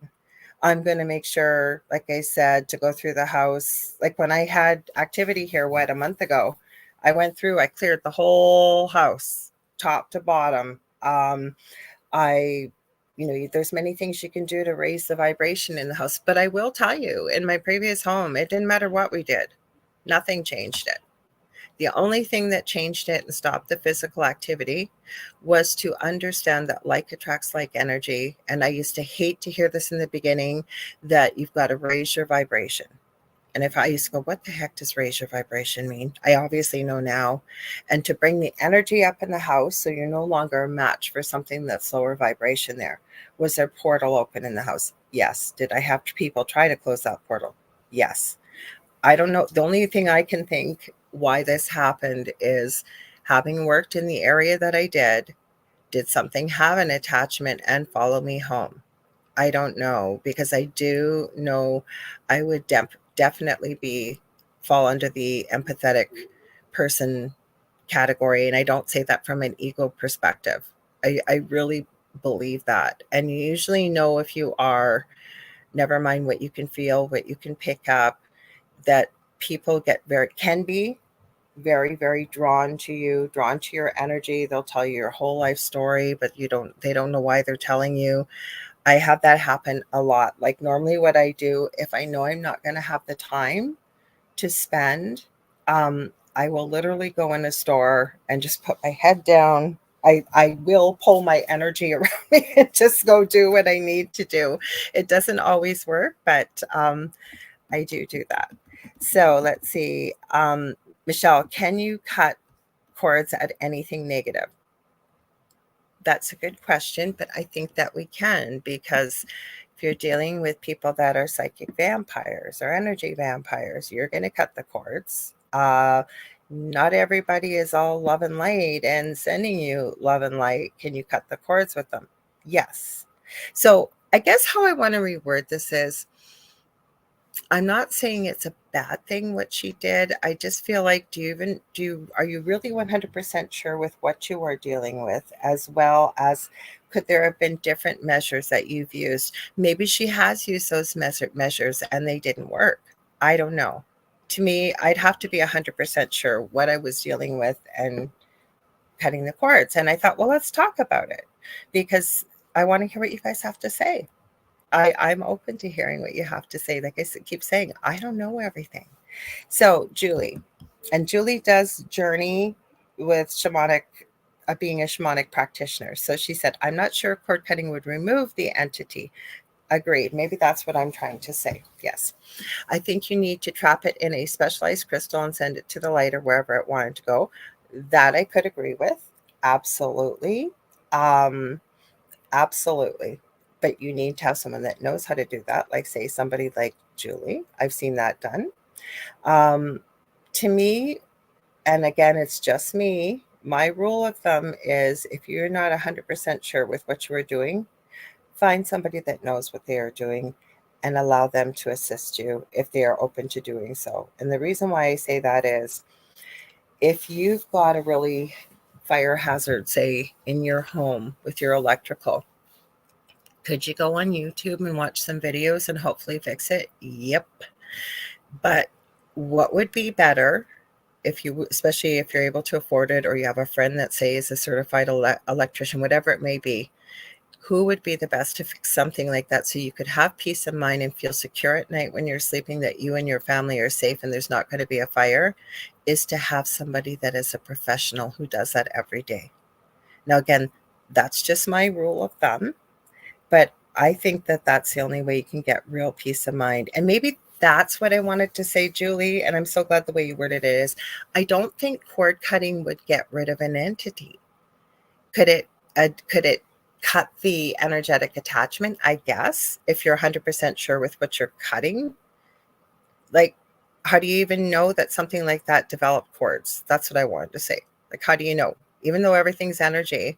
I'm going to make sure, like I said, to go through the house. Like when I had activity here, a month ago, I went through, I cleared the whole house, top to bottom. I there's many things you can do to raise the vibration in the house. But I will tell you, in my previous home, it didn't matter what we did. Nothing changed it. The only thing that changed it and stopped the physical activity was to understand that like attracts like energy. And I used to hate to hear this in the beginning, that you've got to raise your vibration. And if I used to go, what the heck does raise your vibration mean? I obviously know now. And to bring the energy up in the house so you're no longer a match for something that's lower vibration there. Was there portal open in the house? Yes. Did I have people try to close that portal? Yes. I don't know. The only thing I can think why this happened is, having worked in the area that I did something have an attachment and follow me home? I don't know, because I do know I would definitely fall under the empathetic person category. And I don't say that from an ego perspective. I really believe that. And you usually know if you are, never mind what you can feel, what you can pick up, that people can be very, very drawn to you, drawn to your energy. They'll tell you your whole life story, but they don't know why they're telling you. I have that happen a lot. Like, normally what I do, if I know I'm not going to have the time to spend, I will literally go in a store and just put my head down. I will pull my energy around me and just go do what I need to do. It doesn't always work, but I do that. So let's see. Michelle, can you cut cords at anything negative? That's a good question, but I think that we can, because if you're dealing with people that are psychic vampires or energy vampires, you're going to cut the cords. Not everybody is all love and light and sending you love and light. Can you cut the cords with them? Yes. So I guess how I want to reword this is, I'm not saying it's a bad thing what she did. I just feel like, are you really 100% sure with what you are dealing with, as well as could there have been different measures that you've used? Maybe she has used those measures and they didn't work. I don't know. To me, I'd have to be 100% sure what I was dealing with and cutting the cords. And I thought, well, let's talk about it, because I want to hear what you guys have to say. I'm open to hearing what you have to say. Like I keep saying, I don't know everything. So Julie does journey with being a shamanic practitioner. So she said, I'm not sure cord cutting would remove the entity. Agreed. Maybe that's what I'm trying to say. Yes. I think you need to trap it in a specialized crystal and send it to the light or wherever it wanted to go. That I could agree with. Absolutely. Absolutely. But you need to have someone that knows how to do that. Like, say, somebody like Julie. I've seen that done. To me, and again, it's just me, my rule of thumb is, if you're not 100% sure with what you are doing, find somebody that knows what they are doing and allow them to assist you if they are open to doing so. And the reason why I say that is, if you've got a really fire hazard, say, in your home with your electrical, could you go on YouTube and watch some videos and hopefully fix it? Yep. But what would be better, especially if you're able to afford it, or you have a friend that, say, is a certified electrician, whatever it may be, who would be the best to fix something like that so you could have peace of mind and feel secure at night when you're sleeping, that you and your family are safe and there's not going to be a fire, is to have somebody that is a professional who does that every day. Now, again, that's just my rule of thumb. But I think that that's the only way you can get real peace of mind. And maybe that's what I wanted to say, Julie. And I'm so glad the way you worded it is, I don't think cord cutting would get rid of an entity. Could it cut the energetic attachment? I guess, if you're 100% sure with what you're cutting. Like, how do you even know that something like that developed cords? That's what I wanted to say. Like, how do you know? Even though everything's energy,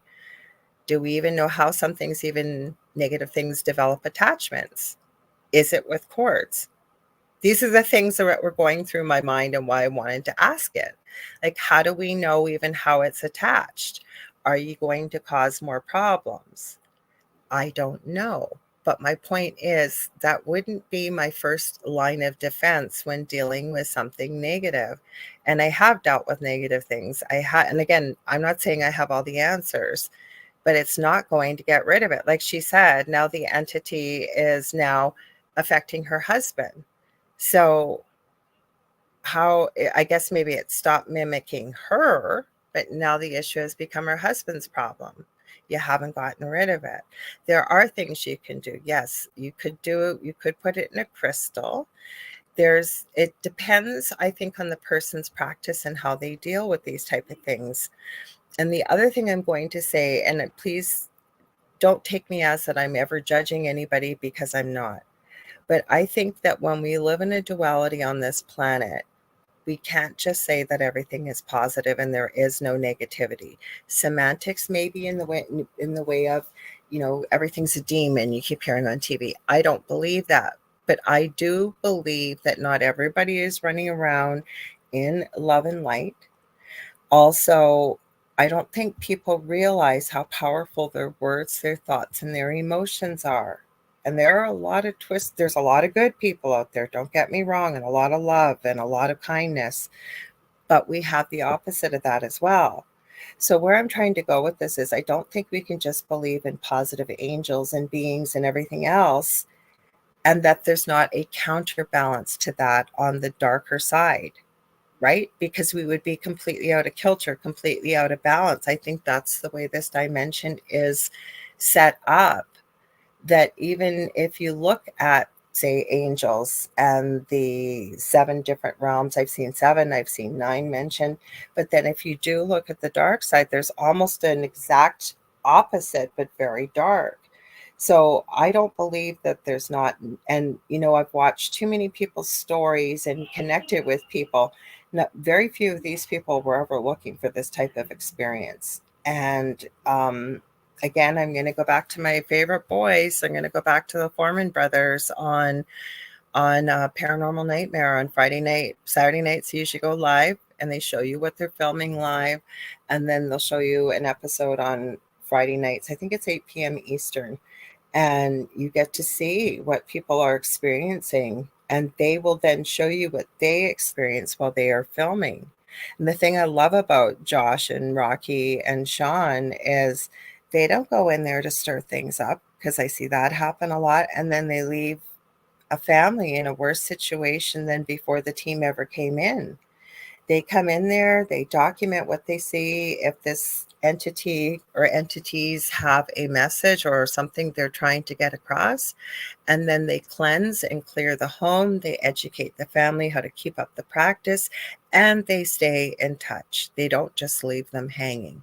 do we even know how some things, even negative things, develop attachments? Is it with cords? These are the things that were going through my mind and why I wanted to ask it. Like, how do we know even how it's attached? Are you going to cause more problems? I don't know. But my point is, that wouldn't be my first line of defense when dealing with something negative. And I have dealt with negative things. And again, I'm not saying I have all the answers. but it's not going to get rid of it. Like she said, now the entity is now affecting her husband. So how, I guess maybe it stopped mimicking her, but now the issue has become her husband's problem. You haven't gotten rid of it. There are things you can do. Yes, you could put it in a crystal. It depends, I think, on the person's practice and how they deal with these type of things. And the other thing I'm going to say, and please don't take me as that I'm ever judging anybody, because I'm not. But I think that when we live in a duality on this planet, we can't just say that everything is positive and there is no negativity. Semantics may be in the way of, everything's a demon you keep hearing on TV. I don't believe that. But I do believe that not everybody is running around in love and light. Also, I don't think people realize how powerful their words, their thoughts, and their emotions are. And there are a lot of twists. There's a lot of good people out there, don't get me wrong, and a lot of love and a lot of kindness. But we have the opposite of that as well. So where I'm trying to go with this is I don't think we can just believe in positive angels and beings and everything else, and that there's not a counterbalance to that on the darker side. Right? Because we would be completely out of kilter, completely out of balance. I think that's the way this dimension is set up, that even if you look at, say, angels and the 7 different realms, I've seen 7, I've seen 9 mentioned, but then if you do look at the dark side, there's almost an exact opposite, but very dark. So I don't believe that there's not, and I've watched too many people's stories and connected with people. Very few of these people were ever looking for this type of experience. And again, I'm going to go back to my favorite boys. I'm going to go back to the Foreman brothers on Paranormal Nightmare on Friday night. Saturday nights usually go live, and they show you what they're filming live, and then they'll show you an episode on Friday nights. I think it's 8 p.m. Eastern, and you get to see what people are experiencing, and they will then show you what they experience while they are filming. And the thing I love about Josh and Rocky and Sean is they don't go in there to stir things up, because I see that happen a lot, and then they leave a family in a worse situation than before the team ever came in. They come in there, they document what they see. If this entity or entities have a message or something they're trying to get across, and then they cleanse and clear the home. They educate the family how to keep up the practice, and they stay in touch. They don't just leave them hanging.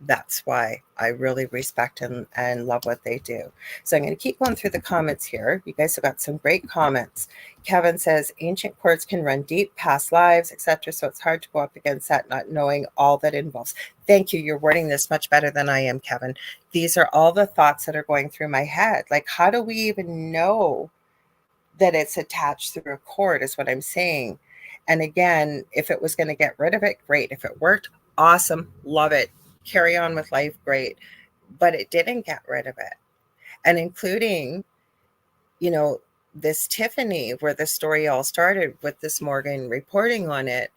That's why I really respect and love what they do. So I'm going to keep going through the comments here. You guys have got some great comments. Kevin says, ancient courts can run deep, past lives, etc. So it's hard to go up against that, not knowing all that involves. Thank you. You're wording this much better than I am, Kevin. These are all the thoughts that are going through my head. Like, how do we even know that it's attached through a cord is what I'm saying. And again, if it was going to get rid of it, great. If it worked, awesome. Love it. Carry on with life, great. But it didn't get rid of it. And including, this Tiffany, where the story all started with this Morgan reporting on it.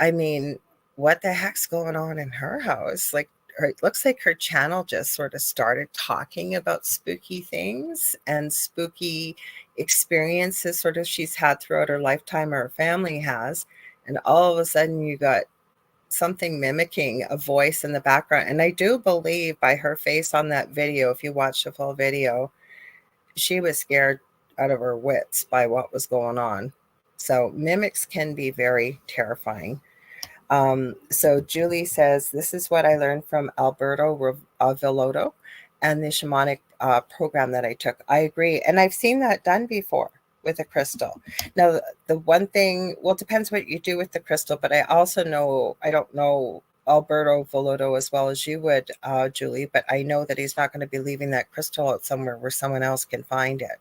I mean, what the heck's going on in her house? Like, it looks like her channel just sort of started talking about spooky things and spooky experiences sort of she's had throughout her lifetime, or her family has. And all of a sudden you got something mimicking a voice in the background. And I do believe by her face on that video, if you watch the full video, she was scared out of her wits by what was going on. So mimics can be very terrifying. So Julie says, this is what I learned from Alberto Villotto and the shamanic program that I took. I agree. And I've seen that done before with a crystal. Now, the one thing, well, it depends what you do with the crystal, but I also know, I don't know Alberto Villotto as well as you would, Julie, but I know that he's not going to be leaving that crystal out somewhere where someone else can find it.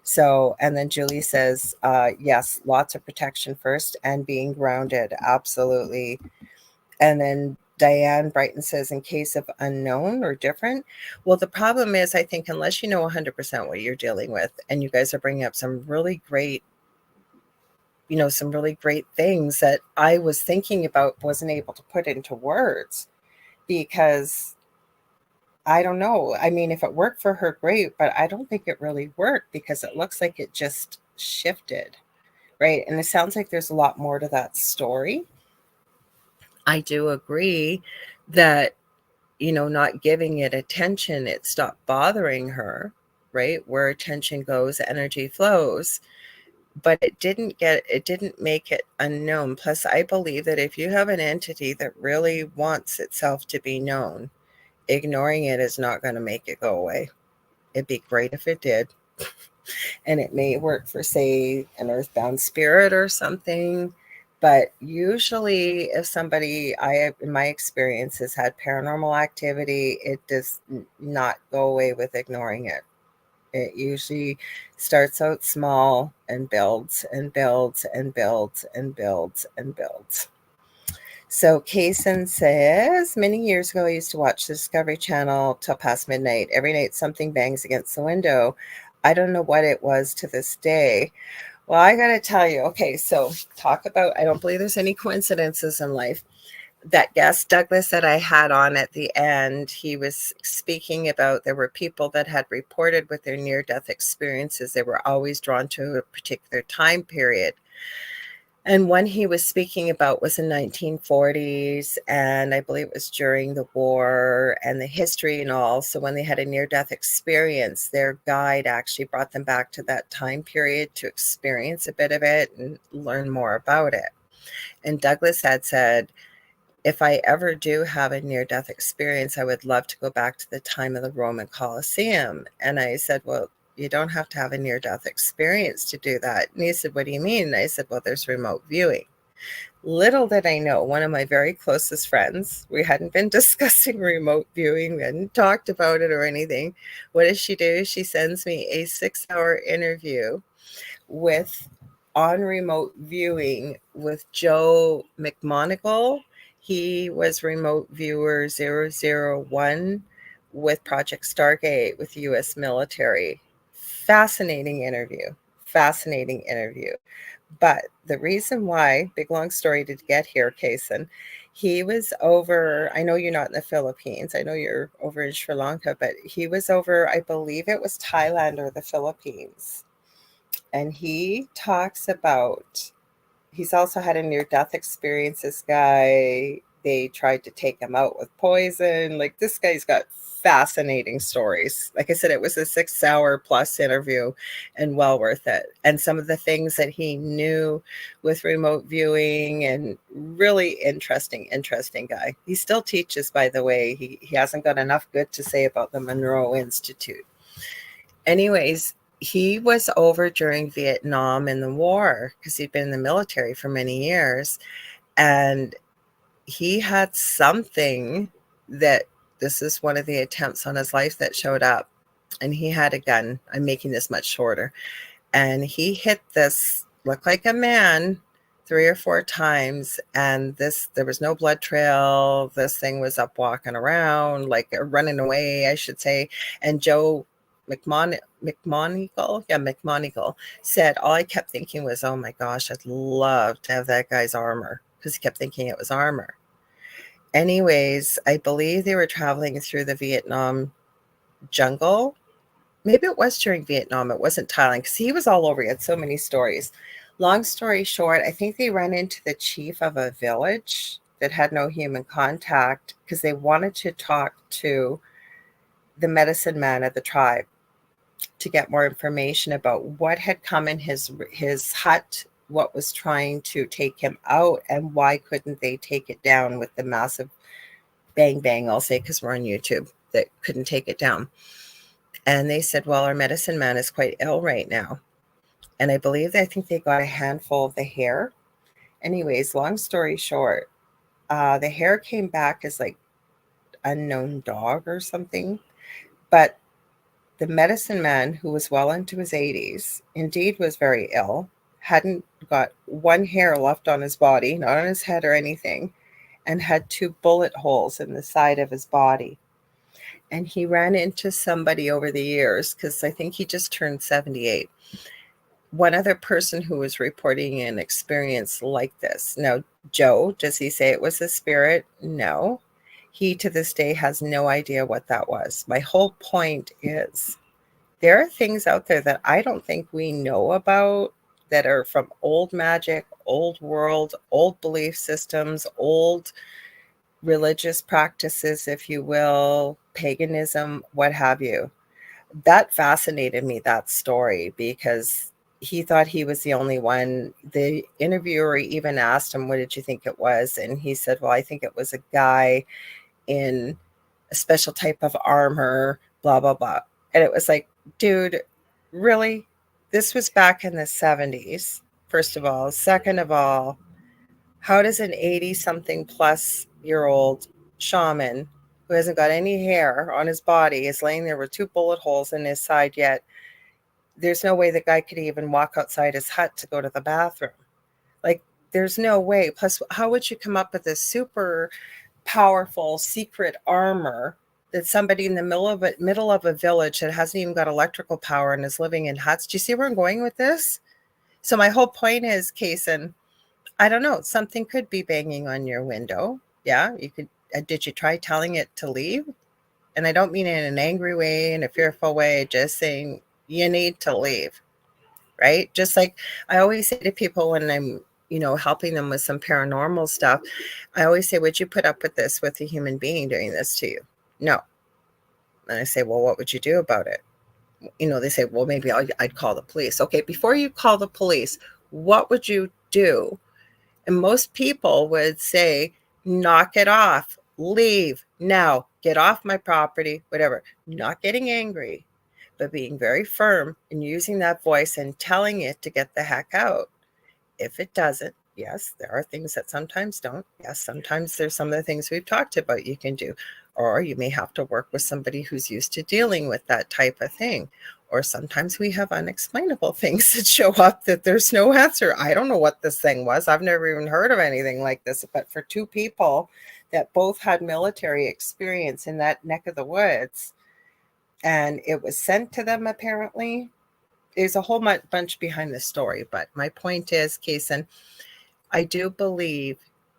So, and then Julie says, yes, lots of protection first and being grounded. Absolutely. And then Diane Brighton says, in case of unknown or different. Well, the problem is, I think, unless you know 100% what you're dealing with, and you guys are bringing up some really great, some really great things that I was thinking about, wasn't able to put into words, because I don't know. I mean, if it worked for her, great, but I don't think it really worked because it looks like it just shifted, right? And it sounds like there's a lot more to that story. I do agree that, not giving it attention, it stopped bothering her, right? Where attention goes, energy flows. But it didn't make it unknown. Plus, I believe that if you have an entity that really wants itself to be known, ignoring it is not going to make it go away. It'd be great if it did. And it may work for, say, an earthbound spirit or something. But usually, if somebody, in my experience, has had paranormal activity, it does not go away with ignoring it. It usually starts out small and builds and builds and builds and builds and builds. So Kaysen says, many years ago, I used to watch the Discovery Channel till past midnight. Every night, something bangs against the window. I don't know what it was to this day. Well, I got to tell you, okay, so talk about, I don't believe there's any coincidences in life. That guest Douglas that I had on at the end, he was speaking about there were people that had reported with their near-death experiences. They were always drawn to a particular time period. And one he was speaking about was in 1940s, and I believe it was during the war and the history and all. So when they had a near-death experience, their guide actually brought them back to that time period to experience a bit of it and learn more about it. And Douglas had said, if I ever do have a near-death experience, I would love to go back to the time of the Roman Colosseum. And I said, well, you don't have to have a near-death experience to do that. And he said, what do you mean? And I said, well, there's remote viewing. Little did I know, one of my very closest friends, we hadn't been discussing remote viewing, we hadn't talked about it or anything. What does she do? She sends me a 6-hour interview on remote viewing with Joe McMonigal. He was remote viewer 001 with Project Stargate with the U.S. military. Fascinating interview. But the reason why, big long story to get here, Kaysen, he was over, I know you're not in the Philippines, I know you're over in Sri Lanka, but he was over, I believe it was Thailand or the Philippines. And he talks about, he's also had a near-death experience, this guy. They tried to take him out with poison. Like, this guy's got fascinating stories. Like I said, it was a 6-hour plus interview and well worth it. And some of the things that he knew with remote viewing, and really interesting guy. He still teaches, by the way. He hasn't got enough good to say about the Monroe Institute. Anyways, he was over during Vietnam in the war because he'd been in the military for many years. And he had something that, this is one of the attempts on his life that showed up. And he had a gun. I'm making this much shorter. And he hit this, looked like a man, 3 or 4 times. And there was no blood trail. This thing was up walking around, like running away, I should say. And Joe McMonigal said, all I kept thinking was, oh my gosh, I'd love to have that guy's armor, because he kept thinking it was armor. Anyways, I believe they were traveling through the Vietnam jungle. Maybe it was during Vietnam. It wasn't Thailand, because he was all over. He had so many stories. Long story short, I think they ran into the chief of a village that had no human contact because they wanted to talk to the medicine man of the tribe to get more information about what had come in his hut, what was trying to take him out, and why couldn't they take it down with the massive bang, I'll say, because we're on YouTube, that couldn't take it down. And they said, well, our medicine man is quite ill right now. And I think they got a handful of the hair. Anyways, long story short, the hair came back as like unknown dog or something. But the medicine man, who was well into his 80s, indeed was very ill, hadn't got one hair left on his body, not on his head or anything, and had 2 bullet holes in the side of his body. And he ran into somebody over the years, because I think he just turned 78. One other person who was reporting an experience like this. Now, Joe, does he say it was a spirit? No. He to this day has no idea what that was. My whole point is there are things out there that I don't think we know about that are from old magic, old world, old belief systems, old religious practices, if you will, paganism, what have you. That fascinated me, that story, because he thought he was the only one. The interviewer even asked him, what did you think it was? And he said, well, I think it was a guy in a special type of armor, blah, blah, blah. And it was like, dude, really? This was back in the 70s, first of all. Second of all, how does an 80 something plus year old shaman who hasn't got any hair on his body is laying there with 2 bullet holes in his side, yet there's no way the guy could even walk outside his hut to go to the bathroom? Like, there's no way. Plus, how would you come up with this super powerful secret armor that somebody in the middle of a village that hasn't even got electrical power and is living in huts? Do you see where I'm going with this? So my whole point is, Kason, I don't know, something could be banging on your window. Yeah, you could. Did you try telling it to leave? And I don't mean it in an angry way, in a fearful way, just saying you need to leave, right? Just like I always say to people when I'm, helping them with some paranormal stuff, I always say, would you put up with this with a human being doing this to you? No. And I say, well, what would you do about it? They say, well, maybe I'd call the police. Okay, before you call the police, what would you do? And most people would say, knock it off, leave now, get off my property, whatever. Not getting angry, but being very firm and using that voice and telling it to get the heck out. If it doesn't, yes, there are things that sometimes don't. Yes, sometimes there's some of the things we've talked about you can do. Or you may have to work with somebody who's used to dealing with that type of thing. Or sometimes we have unexplainable things that show up that there's no answer. I don't know what this thing was. I've never even heard of anything like this. But for 2 people that both had military experience in that neck of the woods, and it was sent to them apparently, there's a whole bunch behind the story. But my point is, Kason, I do believe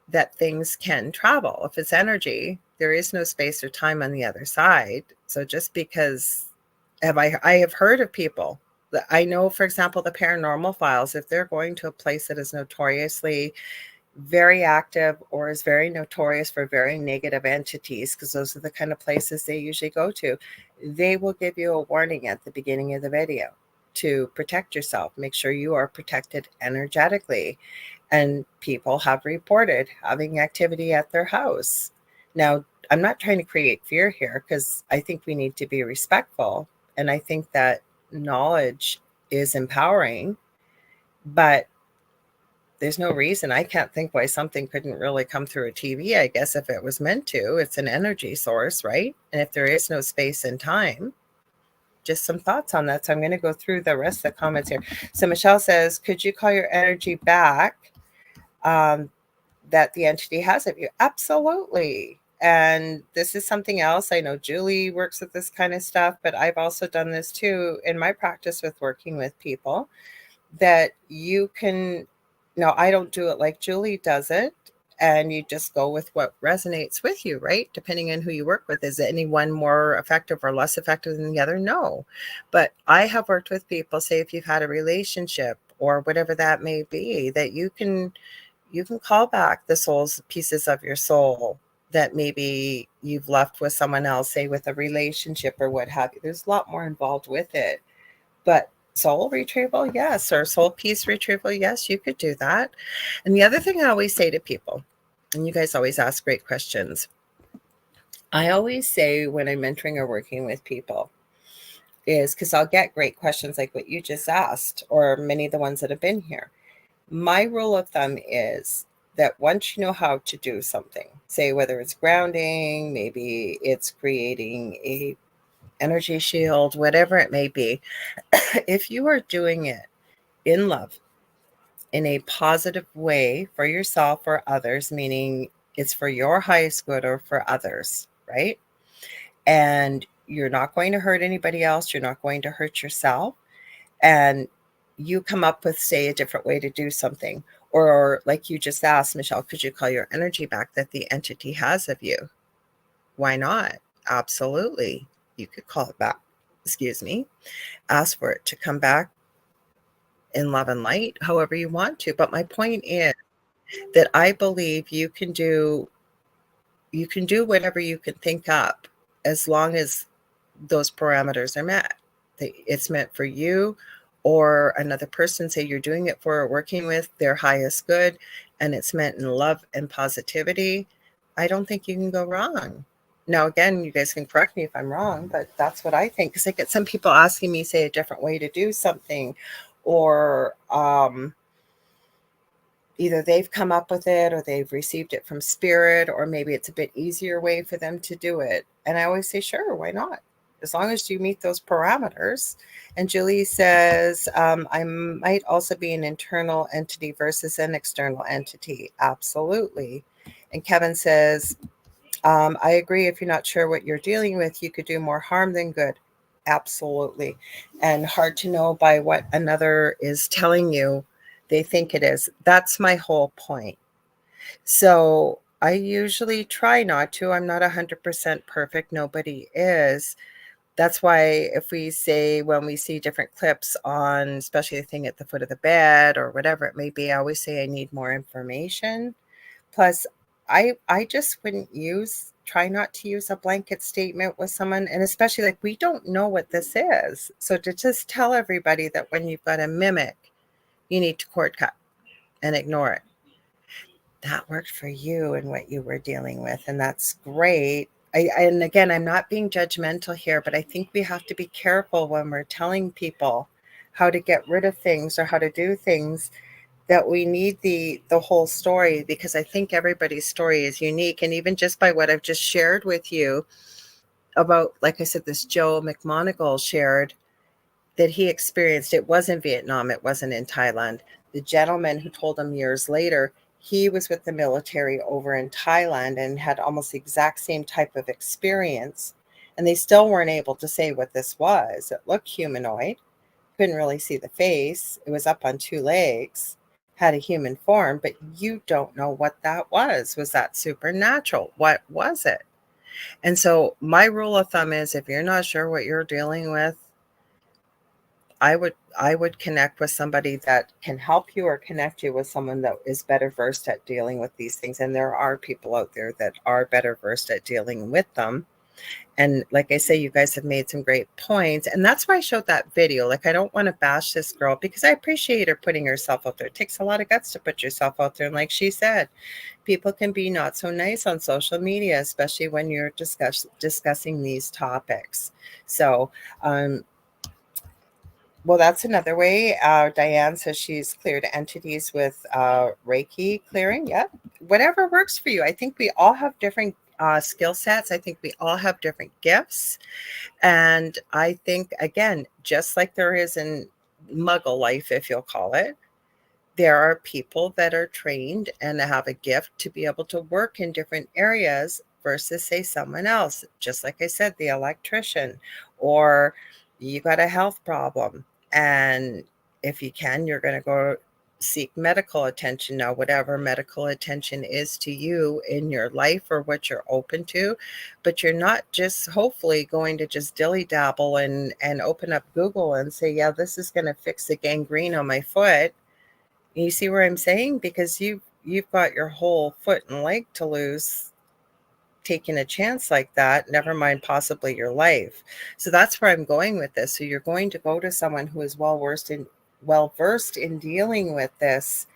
that things can travel. If it's energy, there is no space or time on the other side. So just because I have heard of people that I know, for example, the paranormal files, if they're going to a place that is notoriously very active or is very notorious for very negative entities, because those are the kind of places they usually go to, they will give you a warning at the beginning of the video to protect yourself. Make sure you are protected energetically. And people have reported having activity at their house. Now, I'm not trying to create fear here, because I think we need to be respectful. And I think that knowledge is empowering, but there's no reason. I can't think why something couldn't really come through a TV, I guess, if it was meant to. It's an energy source, right? And if there is no space and time, just some thoughts on that. So I'm going to go through the rest of the comments here. So Michelle says, could you call your energy back that the entity has of you? Absolutely. And this is something else. I know Julie works with this kind of stuff, but I've also done this too in my practice with working with people, that you can, now I don't do it like Julie does it. And you just go with what resonates with you, right? Depending on who you work with. Is any one more effective or less effective than the other? No. But I have worked with people, say if you've had a relationship or whatever that may be, that you can call back the soul's pieces of your soul that maybe you've left with someone else, say with a relationship or what have you. There's a lot more involved with it. But soul retrieval, yes, or soul piece retrieval, yes, you could do that. And the other thing I always say to people, and you guys always ask great questions, I always say when I'm mentoring or working with people is, because I'll get great questions like what you just asked, or many of the ones that have been here. My rule of thumb is that once you know how to do something, say whether it's grounding, maybe it's creating a energy shield, whatever it may be, if you are doing it in love, in a positive way for yourself or others, meaning it's for your highest good or for others, right? And you're not going to hurt anybody else. You're not going to hurt yourself. And you come up with, say, a different way to do something. Or like you just asked, Michelle, could you call your energy back that the entity has of you? Why not? Absolutely. You could call it back. Excuse me. Ask for it to come back in love and light, however you want to. But my point is that I believe you can do whatever you can think up as long as those parameters are met. It's meant for you or another person, say you're doing it for or working with their highest good, and it's meant in love and positivity. I don't think you can go wrong. Now, again, you guys can correct me if I'm wrong, but that's what I think. Because I get some people asking me, say, a different way to do something, or either they've come up with it or they've received it from spirit, or maybe it's a bit easier way for them to do it. And I always say, sure, why not? As long as you meet those parameters. And Julie says, I might also be an internal entity versus an external entity. Absolutely. And Kevin says, I agree. If you're not sure what you're dealing with, you could do more harm than good. Absolutely. And hard to know by what another is telling you they think it is. That's my whole point. So I usually try not to. I'm not 100% perfect. Nobody is. That's why if we say, when we see different clips on, especially the thing at the foot of the bed or whatever it may be, I always say I need more information. Plus, I just wouldn't try not to use a blanket statement with someone. And especially, like, we don't know what this is. So to just tell everybody that when you've got a mimic, you need to cord cut and ignore it. That worked for you and what you were dealing with. And that's great. And again, I'm not being judgmental here, but I think we have to be careful when we're telling people how to get rid of things or how to do things, that we need the whole story, because I think everybody's story is unique. And even just by what I've just shared with you about, like I said, this Joe McMonagle shared that he experienced, it was in Vietnam, it wasn't in Thailand. The gentleman who told him years later, he was with the military over in Thailand and had almost the exact same type of experience. And they still weren't able to say what this was. It looked humanoid, couldn't really see the face. It was up on two legs, had a human form, but you don't know what that was. Was that supernatural? What was it? And so my rule of thumb is, if you're not sure what you're dealing with, I would connect with somebody that can help you, or connect you with someone that is better versed at dealing with these things. And there are people out there that are better versed at dealing with them. And like I say, you guys have made some great points. And that's why I showed that video. Like, I don't want to bash this girl, because I appreciate her putting herself out there. It takes a lot of guts to put yourself out there. And like she said, people can be not so nice on social media, especially when you're discussing these topics. So, well, that's another way. Diane says she's cleared entities with Reiki clearing. Yeah, whatever works for you. I think we all have different skill sets. I think we all have different gifts. And I think, again, just like there is in Muggle life, if you'll call it, there are people that are trained and have a gift to be able to work in different areas versus, say, someone else. Just like I said, the electrician, or you got a health problem. And if you can, you're going to go seek medical attention. Now, whatever medical attention is to you in your life, or what you're open to, but you're not just hopefully going to just dilly dabble and open up Google and say, yeah, this is going to fix the gangrene on my foot. You see where I'm saying? Because you've got your whole foot and leg to lose taking a chance like that, never mind possibly your life. So that's where I'm going with this. So you're going to go to someone who is well versed in dealing with this,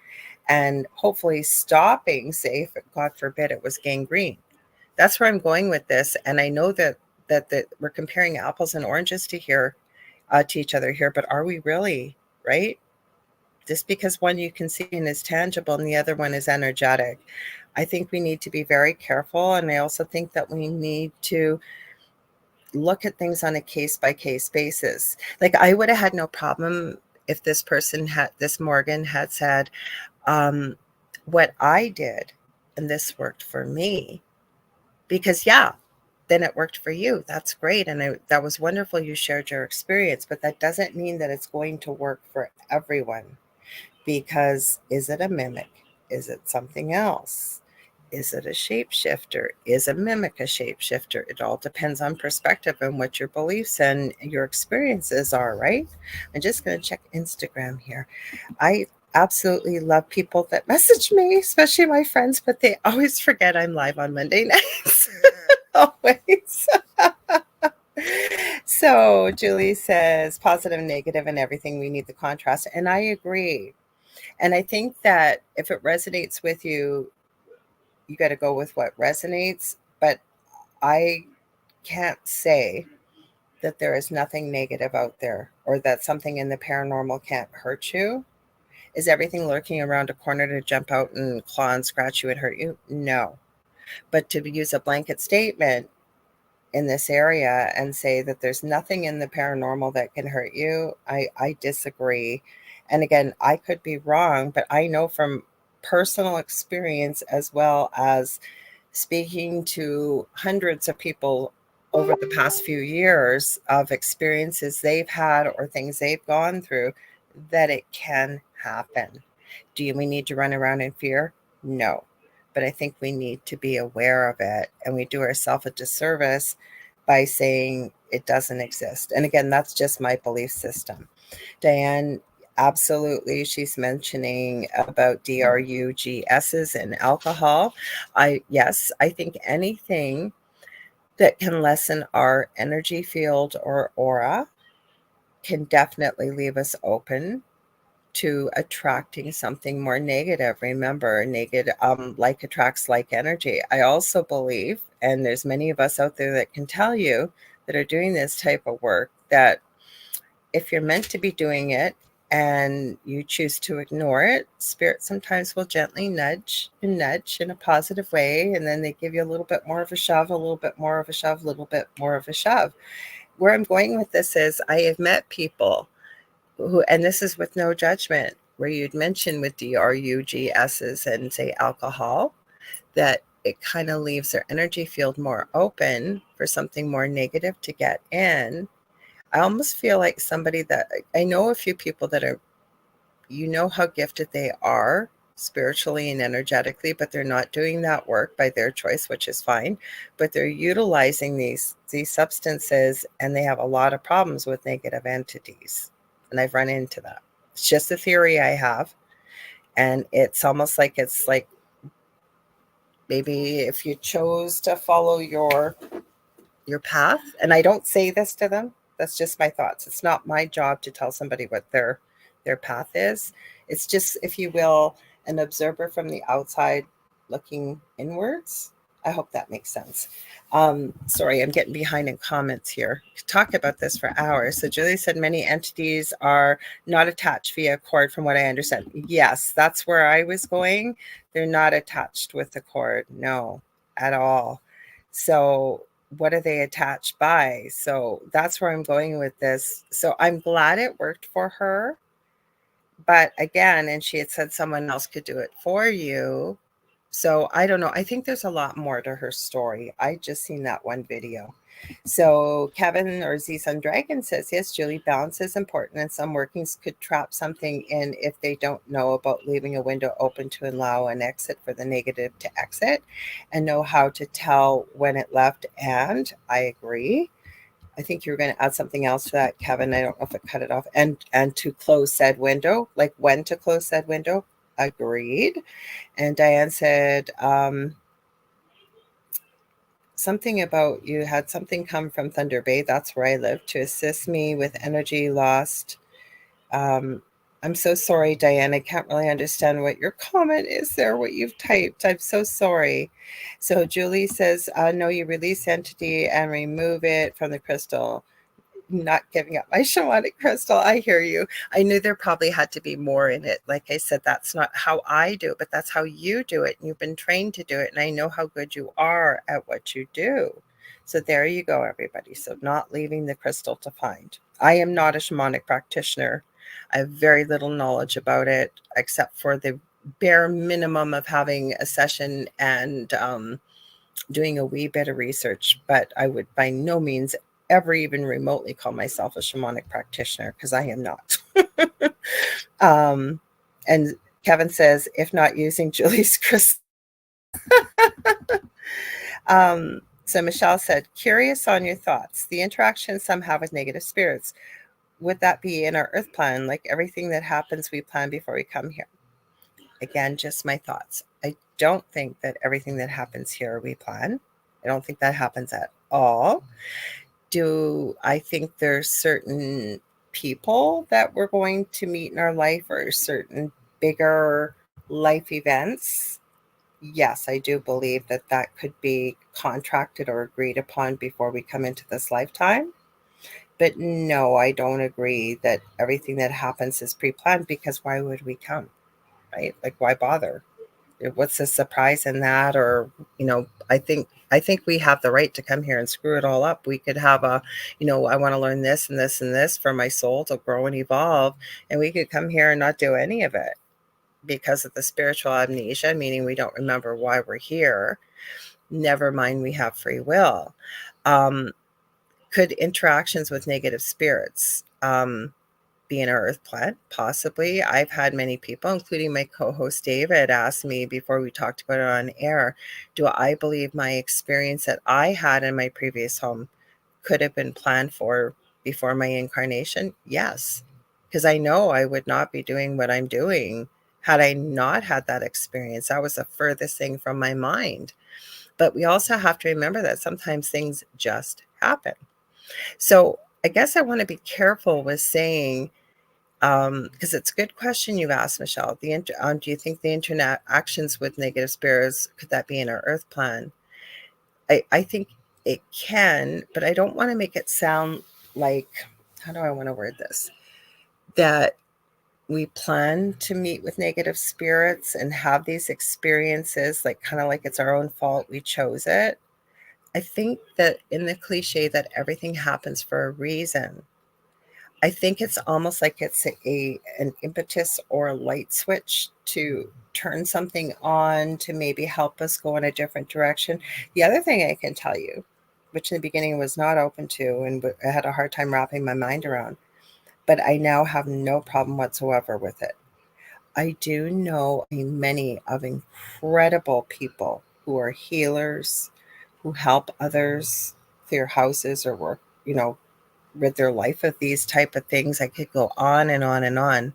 and hopefully stopping, say, if God forbid it was gangrene. That's where I'm going with this. And I know that we're comparing apples and oranges to each other here, but are we really, right? Just because one you can see and is tangible and the other one is energetic. I think we need to be very careful. And I also think that we need to look at things on a case-by-case basis. Like, I would have had no problem if this Morgan had said, what I did, and this worked for me. Because, yeah, then it worked for you. That's great. And that was wonderful. You shared your experience, but that doesn't mean that it's going to work for everyone. Because is it a mimic? Is it something else? Is it a shapeshifter? Is a mimic a shapeshifter? It all depends on perspective and what your beliefs and your experiences are, right? I'm just going to check Instagram here. I absolutely love people that message me, especially my friends, but they always forget I'm live on Monday nights. Always. So Julie says positive, negative, and everything. We need the contrast. And I agree. And I think that if it resonates with you, you got to go with what resonates. But I can't say that there is nothing negative out there or that something in the paranormal can't hurt you. Is everything lurking around a corner to jump out and claw and scratch you and hurt you? No. But to use a blanket statement in this area and say that there's nothing in the paranormal that can hurt you, I disagree. And again, I could be wrong, but I know from personal experience as well as speaking to hundreds of people over the past few years of experiences they've had or things they've gone through, that it can happen. Do we need to run around in fear? No. But I think we need to be aware of it, and we do ourselves a disservice by saying it doesn't exist. And again, that's just my belief system. Diane, absolutely, she's mentioning about DRUGSs and alcohol. I think anything that can lessen our energy field or aura can definitely leave us open to attracting something more negative. Remember, negative like attracts like energy. I also believe, and there's many of us out there that can tell you that are doing this type of work, that if you're meant to be doing it and you choose to ignore it, spirit sometimes will gently nudge in a positive way, and then they give you a little bit more of a shove, a little bit more of a shove, a little bit more of a shove. Where I'm going with this is I have met people who, and this is with no judgment, where you'd mention with DRUGSs and say alcohol, that it kind of leaves their energy field more open for something more negative to get in. I almost feel like somebody that I know a few people that are, how gifted they are spiritually and energetically, but they're not doing that work by their choice, which is fine. But they're utilizing these substances, and they have a lot of problems with negative entities. And I've run into that. It's just a theory I have. And it's almost like maybe if you chose to follow your path, and I don't say this to them, that's just my thoughts. It's not my job to tell somebody what their path is. It's just, if you will, an observer from the outside looking inwards. I hope that makes sense. Sorry, I'm getting behind in comments here. Could talk about this for hours. So Julie said many entities are not attached via cord, from what I understand. Yes, that's where I was going. They're not attached with the cord. No, at all. So what are they attached by? So that's where I'm going with this. So I'm glad it worked for her. But again, and she had said someone else could do it for you. So I don't know. I think there's a lot more to her story. I just seen that one video. So Kevin, or Z Sun Dragon, says, yes, Julie, balance is important, and some workings could trap something in if they don't know about leaving a window open to allow an exit for the negative to exit, and know how to tell when it left. And I agree. I think you were going to add something else to that, Kevin. I don't know if it cut it off. And to close said window, like when to close said window. Agreed. And Diane said something about you had something come from Thunder Bay. That's where I live, to assist me with energy lost. I'm so sorry, Diane. I can't really understand what your comment is there, what you've typed. I'm so sorry. So Julie says, no, you release entity and remove it from the crystal. Not giving up my shamanic crystal. I hear you. I knew there probably had to be more in it. Like I said, that's not how I do it, but that's how you do it. And you've been trained to do it. And I know how good you are at what you do. So there you go, everybody. So not leaving the crystal to find. I am not a shamanic practitioner. I have very little knowledge about it, except for the bare minimum of having a session and doing a wee bit of research. But I would by no means ever even remotely call myself a shamanic practitioner, because I am not. And Kevin says, if not using Julie's crystal. So Michelle said, curious on your thoughts. The interaction some have with negative spirits. Would that be in our earth plan? Like everything that happens, we plan before we come here. Again, just my thoughts. I don't think that everything that happens here we plan. I don't think that happens at all. Do I think there's certain people that we're going to meet in our life or certain bigger life events? Yes, I do believe that that could be contracted or agreed upon before we come into this lifetime. But no, I don't agree that everything that happens is pre-planned, because why would we come, right? Like, why bother? What's the surprise in that? Or, I think we have the right to come here and screw it all up. We could have I want to learn this and this and this for my soul to grow and evolve, and we could come here and not do any of it because of the spiritual amnesia, meaning we don't remember why we're here. Never mind, we have free will. Could interactions with negative spirits be in our earth planet? Possibly. I've had many people, including my co-host David, ask me before we talked about it on air, do I believe my experience that I had in my previous home could have been planned for before my incarnation? Yes, because I know I would not be doing what I'm doing had I not had that experience. That was the furthest thing from my mind. But we also have to remember that sometimes things just happen. So I guess I want to be careful with saying, because it's a good question you've asked, Michelle. Do you think the internet actions with negative spirits, could that be in our earth plan? I think it can, but I don't want to make it sound like, how do I want to word this? That we plan to meet with negative spirits and have these experiences, like kind of like it's our own fault, we chose it. I think that in the cliche that everything happens for a reason, I think it's almost like it's an impetus or a light switch to turn something on to maybe help us go in a different direction. The other thing I can tell you, which in the beginning I was not open to and I had a hard time wrapping my mind around, but I now have no problem whatsoever with it. I do know many of incredible people who are healers, who help others clear houses or work, rid their life of these type of things. I could go on and on and on,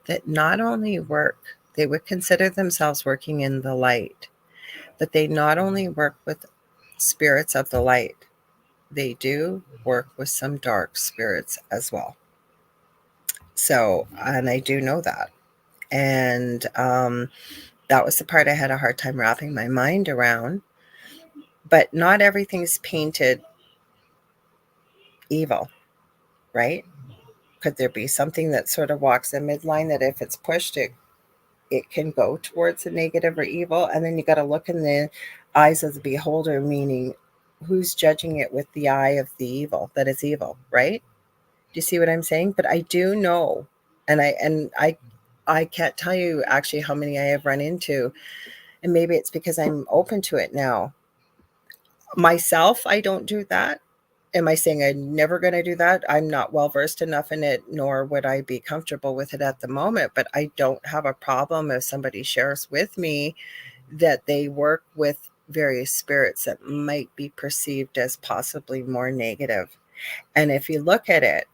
that not only work, they would consider themselves working in the light, but they not only work with spirits of the light, they do work with some dark spirits as well. So, and I do know that. And that was the part I had a hard time wrapping my mind around. But not everything's painted evil, right? Could there be something that sort of walks the midline that if it's pushed, it can go towards the negative or evil? And then you got to look in the eyes of the beholder, meaning who's judging it with the eye of the evil, that it's evil, right? Do you see what I'm saying? But I do know, and I can't tell you actually how many I have run into, and maybe it's because I'm open to it now. Myself, I don't do that. Am I saying I'm never going to do that? I'm not well versed enough in it, nor would I be comfortable with it at the moment. But I don't have a problem if somebody shares with me that they work with various spirits that might be perceived as possibly more negative. And if you look at it,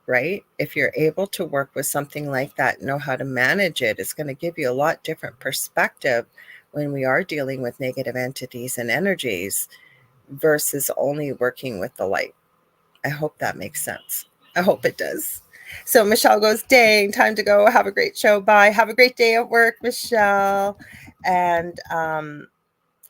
right, if you're able to work with something like that, know how to manage it, it's going to give you a lot different perspective when we are dealing with negative entities and energies versus only working with the light. I hope that makes sense. I hope it does. So Michelle goes, dang, time to go. Have a great show. Bye. Have a great day at work, Michelle. And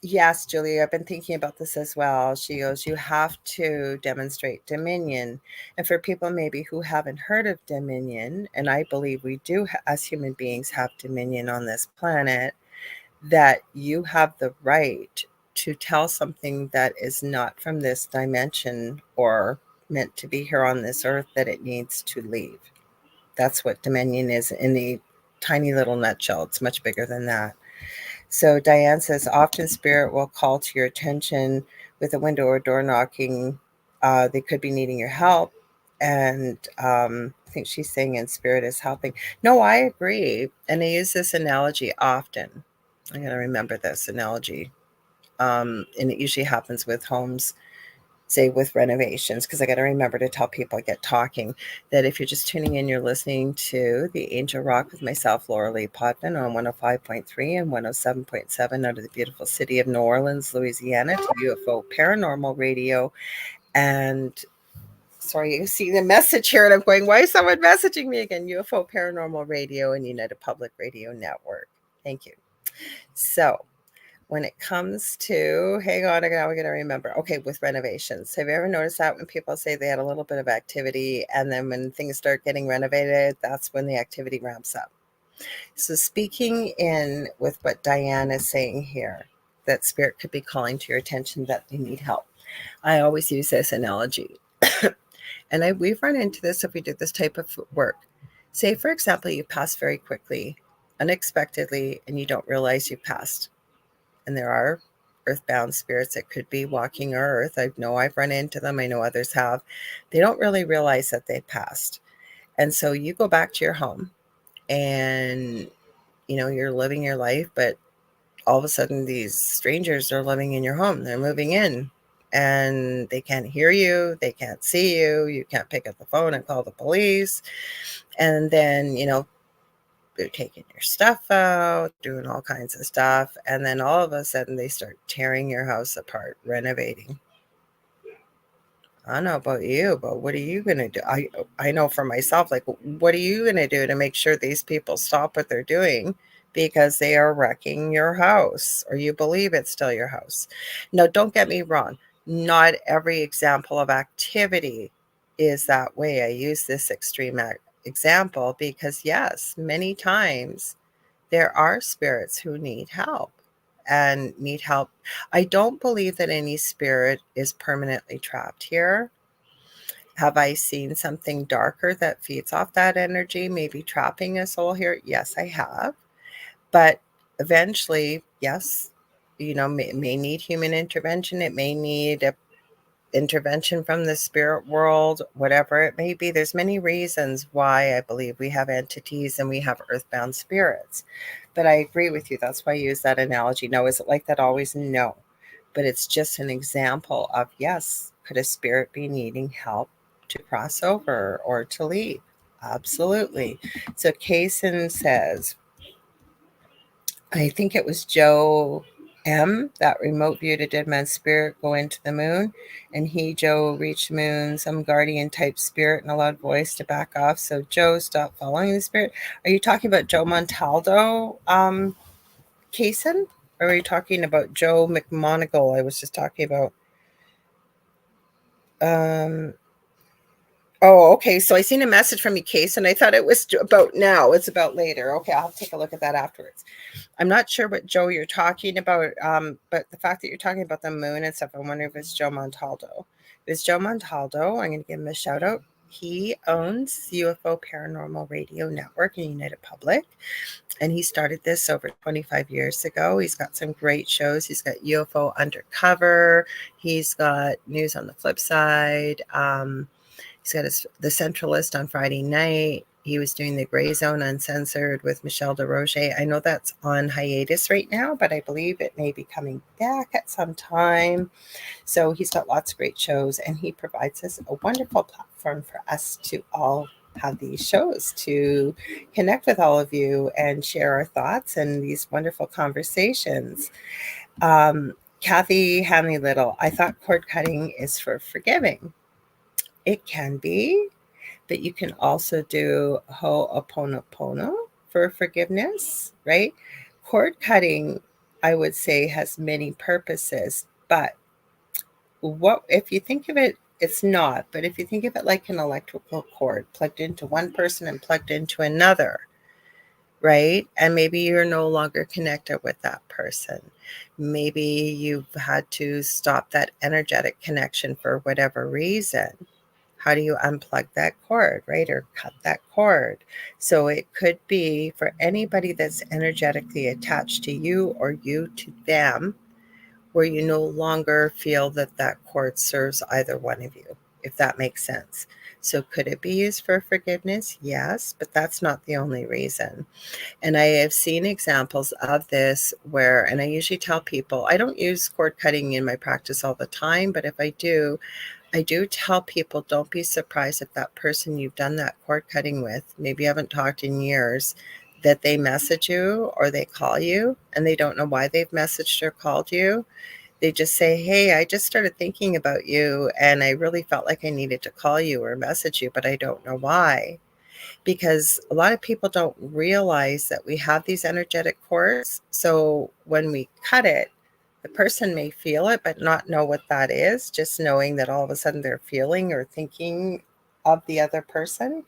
yes, Julie, I've been thinking about this as well. She goes, you have to demonstrate dominion. And for people maybe who haven't heard of dominion, and I believe we do as human beings have dominion on this planet, that you have the right to tell something that is not from this dimension or meant to be here on this earth that it needs to leave. That's what dominion is in the tiny little nutshell. It's much bigger than that. So Diane says, often spirit will call to your attention with a window or door knocking. They could be needing your help. And I think she's saying in spirit is helping. No, I agree. And I use this analogy often. I got to remember this analogy. And it usually happens with homes, say with renovations, because I got to remember to tell people I get talking, that if you're just tuning in, you're listening to the Angel Rock with myself, Lorilei Potvin, on 105.3 and 107.7 out of the beautiful city of New Orleans, Louisiana, to UFO Paranormal Radio. And sorry, you see the message here, and I'm going, why is someone messaging me again? UFO Paranormal Radio and United Public Radio Network. Thank you. So, when it comes to, hang on, now we got to remember, okay, with renovations, have you ever noticed that when people say they had a little bit of activity, and then when things start getting renovated, that's when the activity ramps up? So speaking in with what Diane is saying here, that spirit could be calling to your attention that they need help. I always use this analogy. And we've run into this if we do this type of work. Say, for example, you pass very quickly, unexpectedly, and you don't realize you passed. And there are earthbound spirits that could be walking our earth. I know I've run into them. I know others have. They don't really realize that they passed. And so you go back to your home and, you're living your life, but all of a sudden these strangers are living in your home. They're moving in and they can't hear you. They can't see you. You can't pick up the phone and call the police. And then, they're taking your stuff out, doing all kinds of stuff. And then all of a sudden they start tearing your house apart, renovating. I don't know about you, but what are you going to do? I know for myself, like, what are you going to do to make sure these people stop what they're doing because they are wrecking your house, or you believe it's still your house? Now, don't get me wrong. Not every example of activity is that way. I use this extreme example because, yes, many times there are spirits who need help. And need help. I don't believe that any spirit is permanently trapped here. Have I seen something darker that feeds off that energy, maybe trapping a soul here? Yes, I have. But eventually, yes, may need human intervention. It may need a intervention from the spirit world, whatever it may be. There's many reasons why I believe we have entities and we have earthbound spirits. But I agree with you. That's why I use that analogy. No, is it like that always? No. But it's just an example of, yes, could a spirit be needing help to cross over or to leave? Absolutely. So Kaysen says, I think it was Joe M, that remote viewed a dead man's spirit go into the moon, and Joe, reached the moon, some guardian type spirit in a loud voice to back off. So Joe stopped following the spirit. Are you talking about Joe Montaldo, Kaysen? Or are you talking about Joe McMonagle? I was just talking about. Oh, okay. So I seen a message from you, Case, and I thought it was about now. It's about later. Okay, I'll take a look at that afterwards. I'm not sure what Joe you're talking about, but the fact that you're talking about the moon and stuff, I wonder if it's Joe Montaldo. If it's Joe Montaldo, I'm going to give him a shout out. He owns UFO Paranormal Radio Network in United Public, and he started this over 25 years ago. He's got some great shows. He's got UFO Undercover. He's got News on the Flip Side. He's got The Centralist on Friday night. He was doing the Gray Zone Uncensored with Michelle DeRoche. I know that's on hiatus right now, but I believe it may be coming back at some time. So he's got lots of great shows, and he provides us a wonderful platform for us to all have these shows, to connect with all of you and share our thoughts and these wonderful conversations. Kathy Hanley Little, I thought cord cutting is for forgiving. It can be, but you can also do ho'oponopono for forgiveness, right? Cord cutting, I would say, has many purposes, but what if you think of it, it's not, but if you think of it like an electrical cord plugged into one person and plugged into another, right? And maybe you're no longer connected with that person. Maybe you've had to stop that energetic connection for whatever reason. How do you unplug that cord, right? Or cut that cord? So it could be for anybody that's energetically attached to you or you to them, where you no longer feel that cord serves either one of you. if that makes sense. So could it be used for forgiveness? Yes, but that's not the only reason. And I have seen examples of this where, and I usually tell people, I don't use cord cutting in my practice all the time, but if I do tell people, don't be surprised if that person you've done that cord cutting with, maybe you haven't talked in years, that they message you or they call you and they don't know why they've messaged or called you. They just say, hey, I just started thinking about you and I really felt like I needed to call you or message you, but I don't know why. Because a lot of people don't realize that we have these energetic cords. So when we cut it, the person may feel it, but not know what that is, just knowing that all of a sudden they're feeling or thinking of the other person.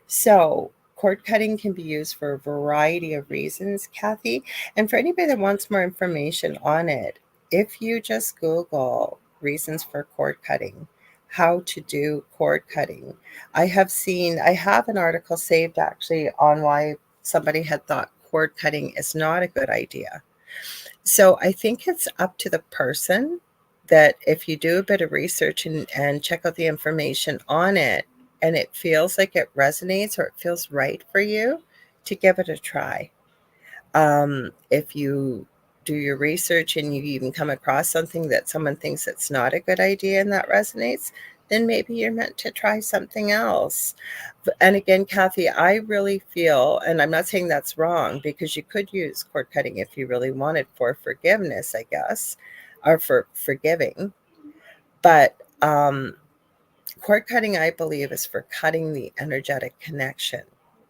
So cord cutting can be used for a variety of reasons, Kathy. And for anybody that wants more information on it, if you just Google reasons for cord cutting, how to do cord cutting, I have an article saved actually on why somebody had thought cord cutting is not a good idea. So I think it's up to the person that if you do a bit of research and check out the information on it and it feels like it resonates or it feels right for you, to give it a try. If you do your research and you even come across something that someone thinks it's not a good idea and that resonates, then maybe you're meant to try something else. And again, Kathy, I really feel, and I'm not saying that's wrong, because you could use cord cutting if you really wanted for forgiveness, I guess, or for forgiving. But cord cutting, I believe, is for cutting the energetic connection.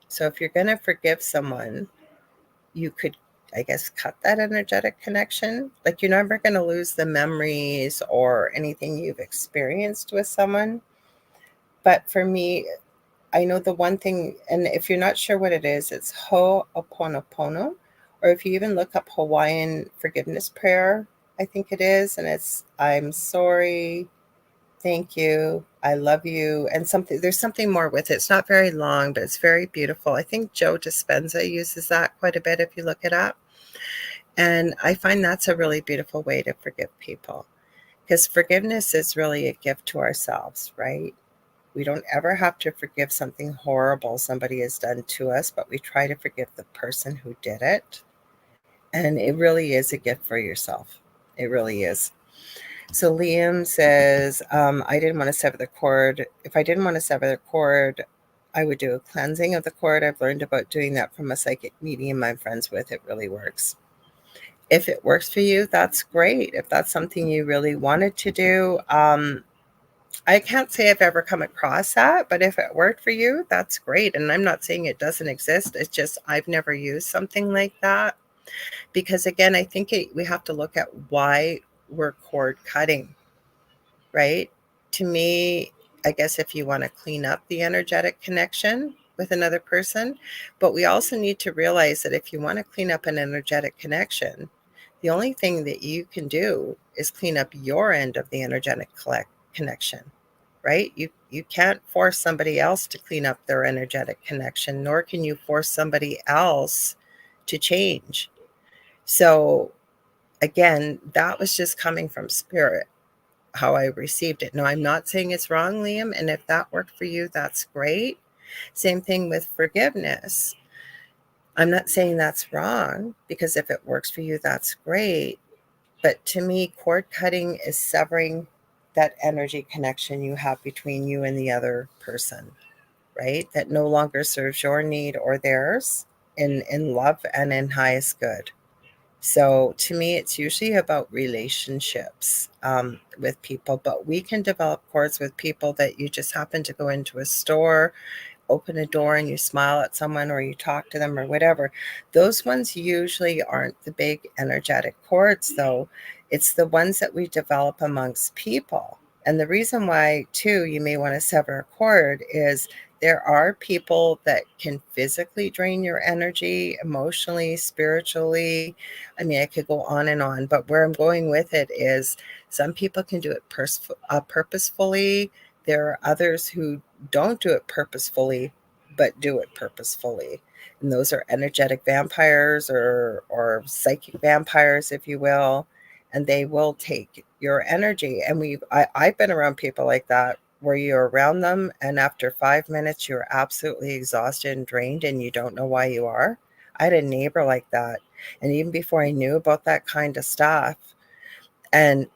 So if you're going to forgive someone, you could, I guess, cut that energetic connection. Like, you're never going to lose the memories or anything you've experienced with someone. But for me, I know the one thing, and if you're not sure what it is, it's Ho'oponopono, or if you even look up Hawaiian forgiveness prayer, I think it is, and it's I'm sorry, thank you, I love you, and there's something more with it. It's not very long, but it's very beautiful. I think Joe Dispenza uses that quite a bit if you look it up. And I find that's a really beautiful way to forgive people, because forgiveness is really a gift to ourselves, right? We don't ever have to forgive something horrible somebody has done to us, but we try to forgive the person who did it. And it really is a gift for yourself. It really is. So Liam says, I didn't want to sever the cord. If I didn't want to sever the cord, I would do a cleansing of the cord. I've learned about doing that from a psychic medium I'm friends with. It really works. If it works for you, that's great. If that's something you really wanted to do, I can't say I've ever come across that, but if it worked for you, that's great. And I'm not saying it doesn't exist. It's just I've never used something like that. Because again, I think we have to look at why we're cord cutting, right? To me, I guess if you want to clean up the energetic connection with another person, but we also need to realize that if you want to clean up an energetic connection, the only thing that you can do is clean up your end of the energetic connection, right? You can't force somebody else to clean up their energetic connection, nor can you force somebody else to change. So again, that was just coming from spirit, how I received it. No, I'm not saying it's wrong, Liam. And if that worked for you, that's great. Same thing with forgiveness. I'm not saying that's wrong, because if it works for you, that's great. But to me, cord cutting is severing that energy connection you have between you and the other person, right? That no longer serves your need or theirs in love and in highest good. So to me, it's usually about relationships with people, but we can develop cords with people that you just happen to go into a store, open a door and you smile at someone or you talk to them or whatever. Those ones usually aren't the big energetic cords, though. It's the ones that we develop amongst people. And the reason why, too, you may want to sever a cord is there are people that can physically drain your energy, emotionally, spiritually. I mean, I could go on and on, but where I'm going with it is some people can do it purposefully. There are others who don't do it purposefully, but do it purposefully. And those are energetic vampires or psychic vampires, if you will. And they will take your energy. And I've been around people like that where you're around them and after 5 minutes you're absolutely exhausted and drained and you don't know why you are. I had a neighbor like that. And even before I knew about that kind of stuff, and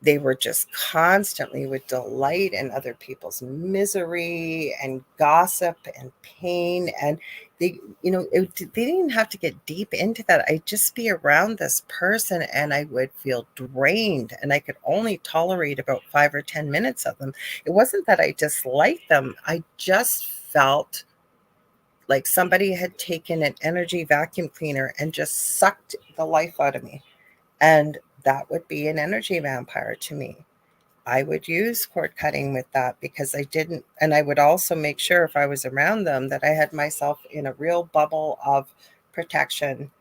they were just constantly with delight in other people's misery and gossip and pain. And they, they didn't have to get deep into that. I'd just be around this person and I would feel drained and I could only tolerate about 5 or 10 minutes of them. It wasn't that I disliked them. I just felt like somebody had taken an energy vacuum cleaner and just sucked the life out of me. And that would be an energy vampire to me. I would use cord cutting with that because I didn't, and I would also make sure if I was around them that I had myself in a real bubble of protection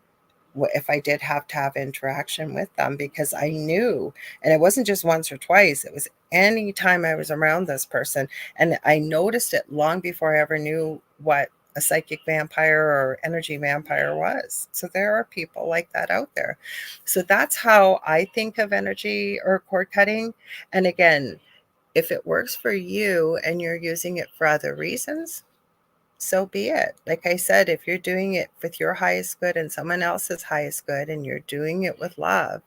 if I did have to have interaction with them, because I knew, and it wasn't just once or twice, it was any time I was around this person. And I noticed it long before I ever knew what a psychic vampire or energy vampire was. So there are people like that out there. So that's how I think of energy or cord cutting. And again, if it works for you and you're using it for other reasons, so be it. Like I said, if you're doing it with your highest good and someone else's highest good, and you're doing it with love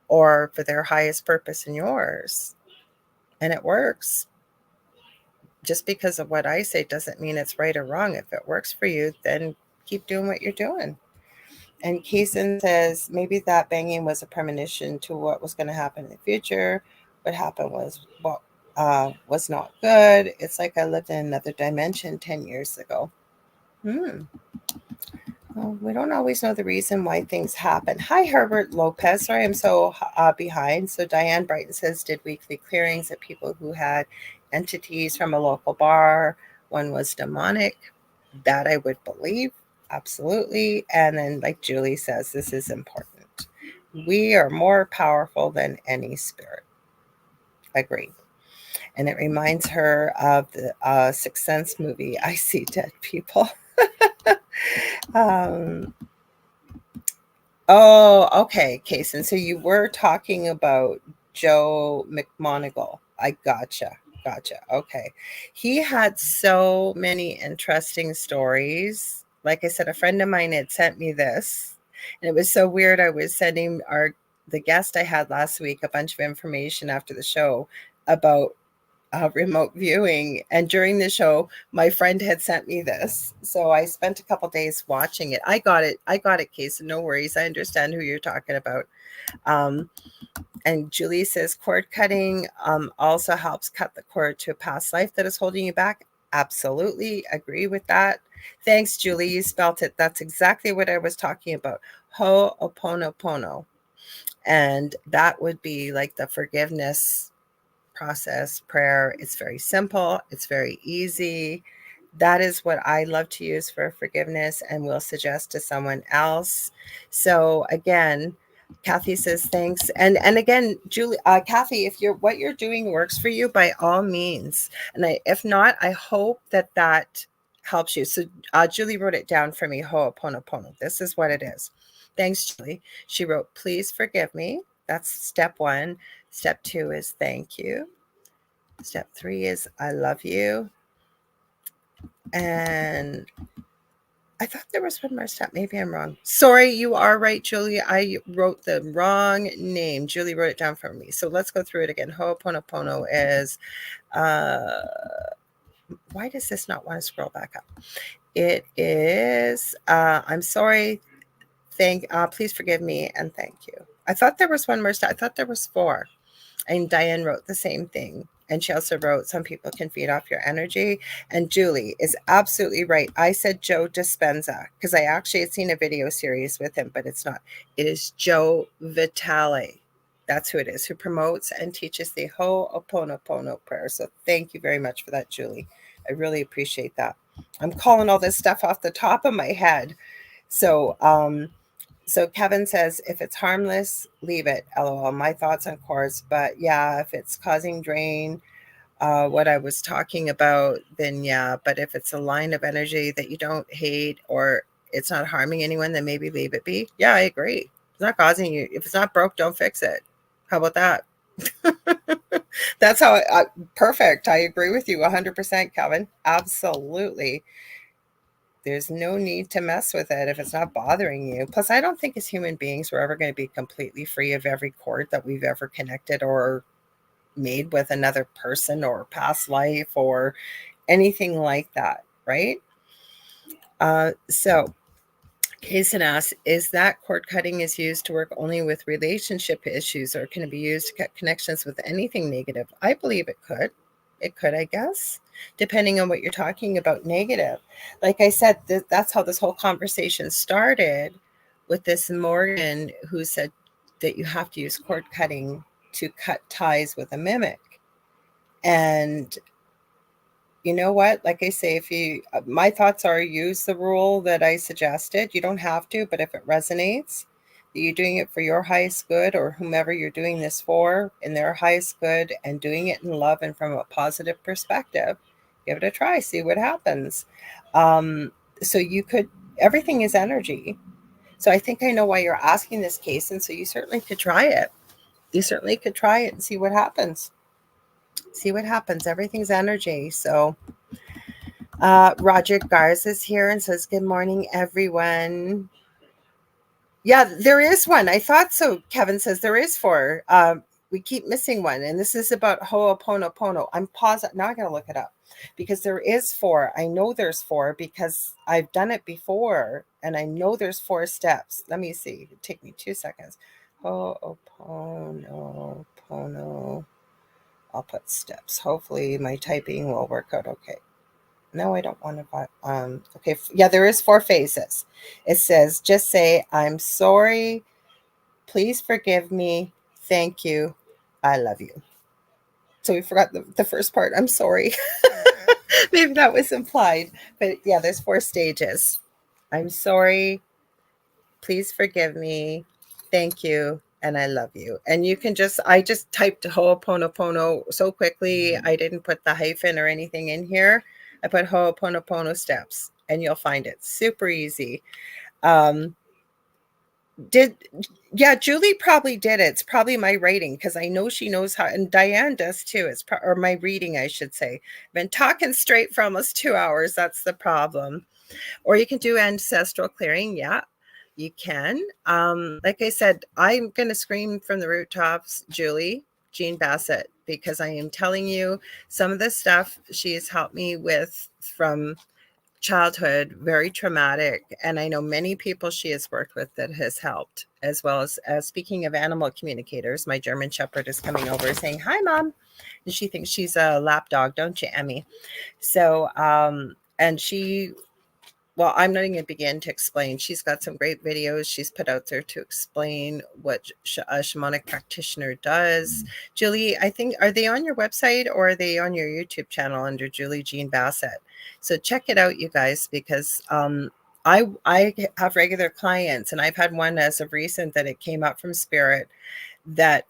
or for their highest purpose and yours, and it works, just because of what I say doesn't mean it's right or wrong. If it works for you, then keep doing what you're doing. And Kaysen says, maybe that banging was a premonition to what was going to happen in the future. What happened was what was not good. It's like I lived in another dimension 10 years ago. Well, we don't always know the reason why things happen. Hi, Herbert Lopez. Sorry, I'm so behind. So Diane Brighton says, did weekly clearings of people who had entities from a local bar. One was demonic. That I would believe. Absolutely. And then, like Julie says, this is important. We are more powerful than any spirit. Agree. And it reminds her of the Sixth Sense movie, I See Dead People. Oh, okay, Kason. So you were talking about Joe McMoneagle. I gotcha. Okay. He had so many interesting stories. Like I said, a friend of mine had sent me this, and it was so weird. I was sending the guest I had last week a bunch of information after the show about remote viewing, and during the show my friend had sent me this, so I spent a couple days watching it. I got it, Case, no worries. I understand who you're talking about. And Julie says cord cutting also helps cut the cord to a past life that is holding you back. Absolutely agree with that. Thanks, Julie, you spelt it. That's exactly what I was talking about. Ho'oponopono. And that would be like the forgiveness process prayer. It's very simple. It's very easy. That is what I love to use for forgiveness and will suggest to someone else. So again, Kathy says thanks. And again, Julie, Kathy, if what you're doing works for you, by all means. And if not, I hope that helps you. So Julie wrote it down for me. Ho'oponopono. This is what it is. Thanks, Julie. She wrote, please forgive me. That's step 1. Step 2 is thank you. Step 3 is I love you. And I thought there was one more step. Maybe I'm wrong. Sorry, you are right, Julie. I wrote the wrong name. Julie wrote it down for me. So let's go through it again. Ho'oponopono is, why does this not want to scroll back up? It is, I'm sorry. Please forgive me and thank you. I thought there was one more step. I thought there was 4. And Diane wrote the same thing. And she also wrote, some people can feed off your energy. And Julie is absolutely right. I said Joe Dispenza because I actually had seen a video series with him, but it's not. It is Joe Vitale. That's who it is, who promotes and teaches the Ho'oponopono prayer. So thank you very much for that, Julie. I really appreciate that. I'm calling all this stuff off the top of my head. So, so Kevin says, if it's harmless, leave it. LOL. My thoughts on cords. But yeah, if it's causing drain, what I was talking about, then yeah. But if it's a line of energy that you don't hate or it's not harming anyone, then maybe leave it be. Yeah, I agree. It's not causing you. If it's not broke, don't fix it. How about that? That's how perfect. I agree with you 100%, Kevin. Absolutely. There's no need to mess with it if it's not bothering you. Plus, I don't think as human beings we're ever going to be completely free of every cord that we've ever connected or made with another person or past life or anything like that, right? So Kaysen asks, is that cord cutting is used to work only with relationship issues, or can it be used to cut connections with anything negative? I believe it could. It could, I guess, depending on what you're talking about negative. Like I said, that's how this whole conversation started with this Morgan who said that you have to use cord cutting to cut ties with a mimic. And you know what? Like I say, if you, my thoughts are use the rule that I suggested. You don't have to, but if it resonates, that you're doing it for your highest good or whomever you're doing this for in their highest good and doing it in love and from a positive perspective, give it a try, see what happens. So you could, everything is energy. So I think I know why you're asking this case. And so you certainly could try it. You certainly could try it and see what happens. See what happens. Everything's energy. So Roger Garza is here and says, good morning, everyone. Yeah, there is one. I thought so. Kevin says there is four. We keep missing one. And this is about Ho'oponopono. I'm pausing. Now I got to look it up because there is four. I know there's four because I've done it before and I know there's 4 steps. Let me see. It'll take me 2 seconds. Ho'oponopono. I'll put steps. Hopefully my typing will work out okay. No, I don't want to. Okay. Yeah, there is 4 phases. It says, just say, I'm sorry. Please forgive me. Thank you. I love you. So we forgot the first part. I'm sorry. Maybe that was implied. But yeah, there's 4 stages. I'm sorry. Please forgive me. Thank you. And I love you. And you can I just typed Ho'oponopono so quickly. I didn't put the hyphen or anything in here. I put Ho'oponopono steps and you'll find it super easy. Julie probably did it. It's probably my writing because I know she knows how, and Diane does too. Or my reading, I should say. I've been talking straight for almost 2 hours. That's the problem. Or you can do ancestral clearing. Yeah, you can. Like I said, I'm going to scream from the rooftops, Julie, Jean Bassett, because I am telling you some of the stuff she has helped me with from childhood, very traumatic. And I know many people she has worked with that has helped, as well as speaking of animal communicators, my German Shepherd is coming over saying, hi, Mom. And she thinks she's a lap dog, don't you, Emmy? So, and she, well, I'm not even going to begin to explain. She's got some great videos she's put out there to explain what a shamanic practitioner does. Julie, I think, are they on your website or are they on your YouTube channel under Julie Jean Bassett? So check it out, you guys, because I have regular clients, and I've had one as of recent that it came up from Spirit that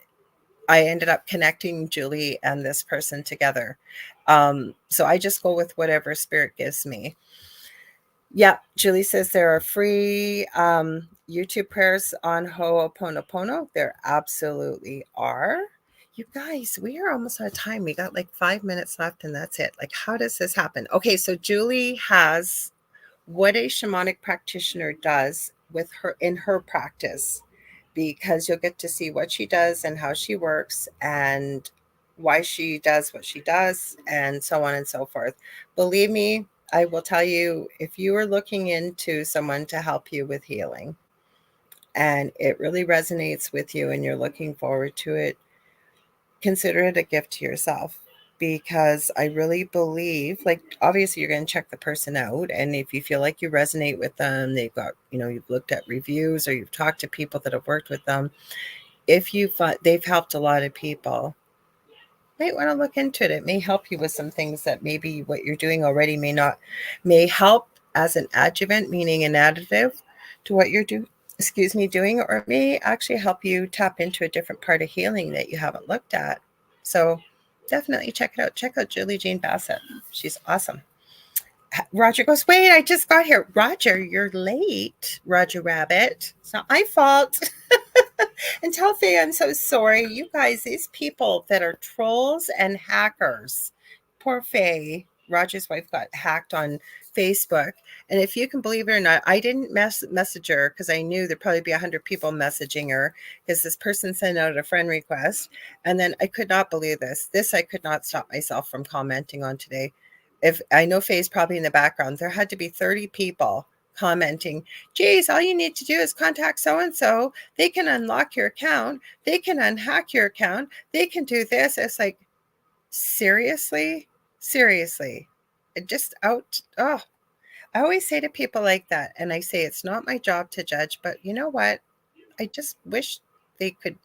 I ended up connecting Julie and this person together. So I just go with whatever Spirit gives me. Yeah, Julie says there are free YouTube prayers on Ho'oponopono. There absolutely are. You guys, we are almost out of time. We got like 5 minutes left and that's it. Like, how does this happen? Okay, so Julie has what a shamanic practitioner does with her in her practice, because you'll get to see what she does and how she works and why she does what she does and so on and so forth. Believe me, I will tell you, if you are looking into someone to help you with healing and it really resonates with you and you're looking forward to it, consider it a gift to yourself, because I really believe, like, obviously you're going to check the person out. And if you feel like you resonate with them, they've got, you've looked at reviews or you've talked to people that have worked with them. If they've helped a lot of people, might want to look into it. It may help you with some things that maybe what you're doing already may help as an adjuvant, meaning an additive to what you're doing, or it may actually help you tap into a different part of healing that you haven't looked at. So definitely check it out. Check out Julie Jean Bassett. She's awesome. Roger goes, wait, I just got here. Roger, you're late. Roger Rabbit. It's not my fault. And tell Faye I'm so sorry. You guys, these people that are trolls and hackers. Poor Faye. Roger's wife got hacked on Facebook. And if you can believe it or not, I didn't message her because I knew there'd probably be 100 people messaging her because this person sent out a friend request. And then I could not believe this. This I could not stop myself from commenting on today. If I know Faye's probably in the background, there had to be 30 people commenting, geez, all you need to do is contact so-and-so. They can unlock your account. They can unhack your account. They can do this. It's like, seriously? Seriously? It just out. Oh, I always say to people like that, and I say it's not my job to judge, but you know what? I just wish they could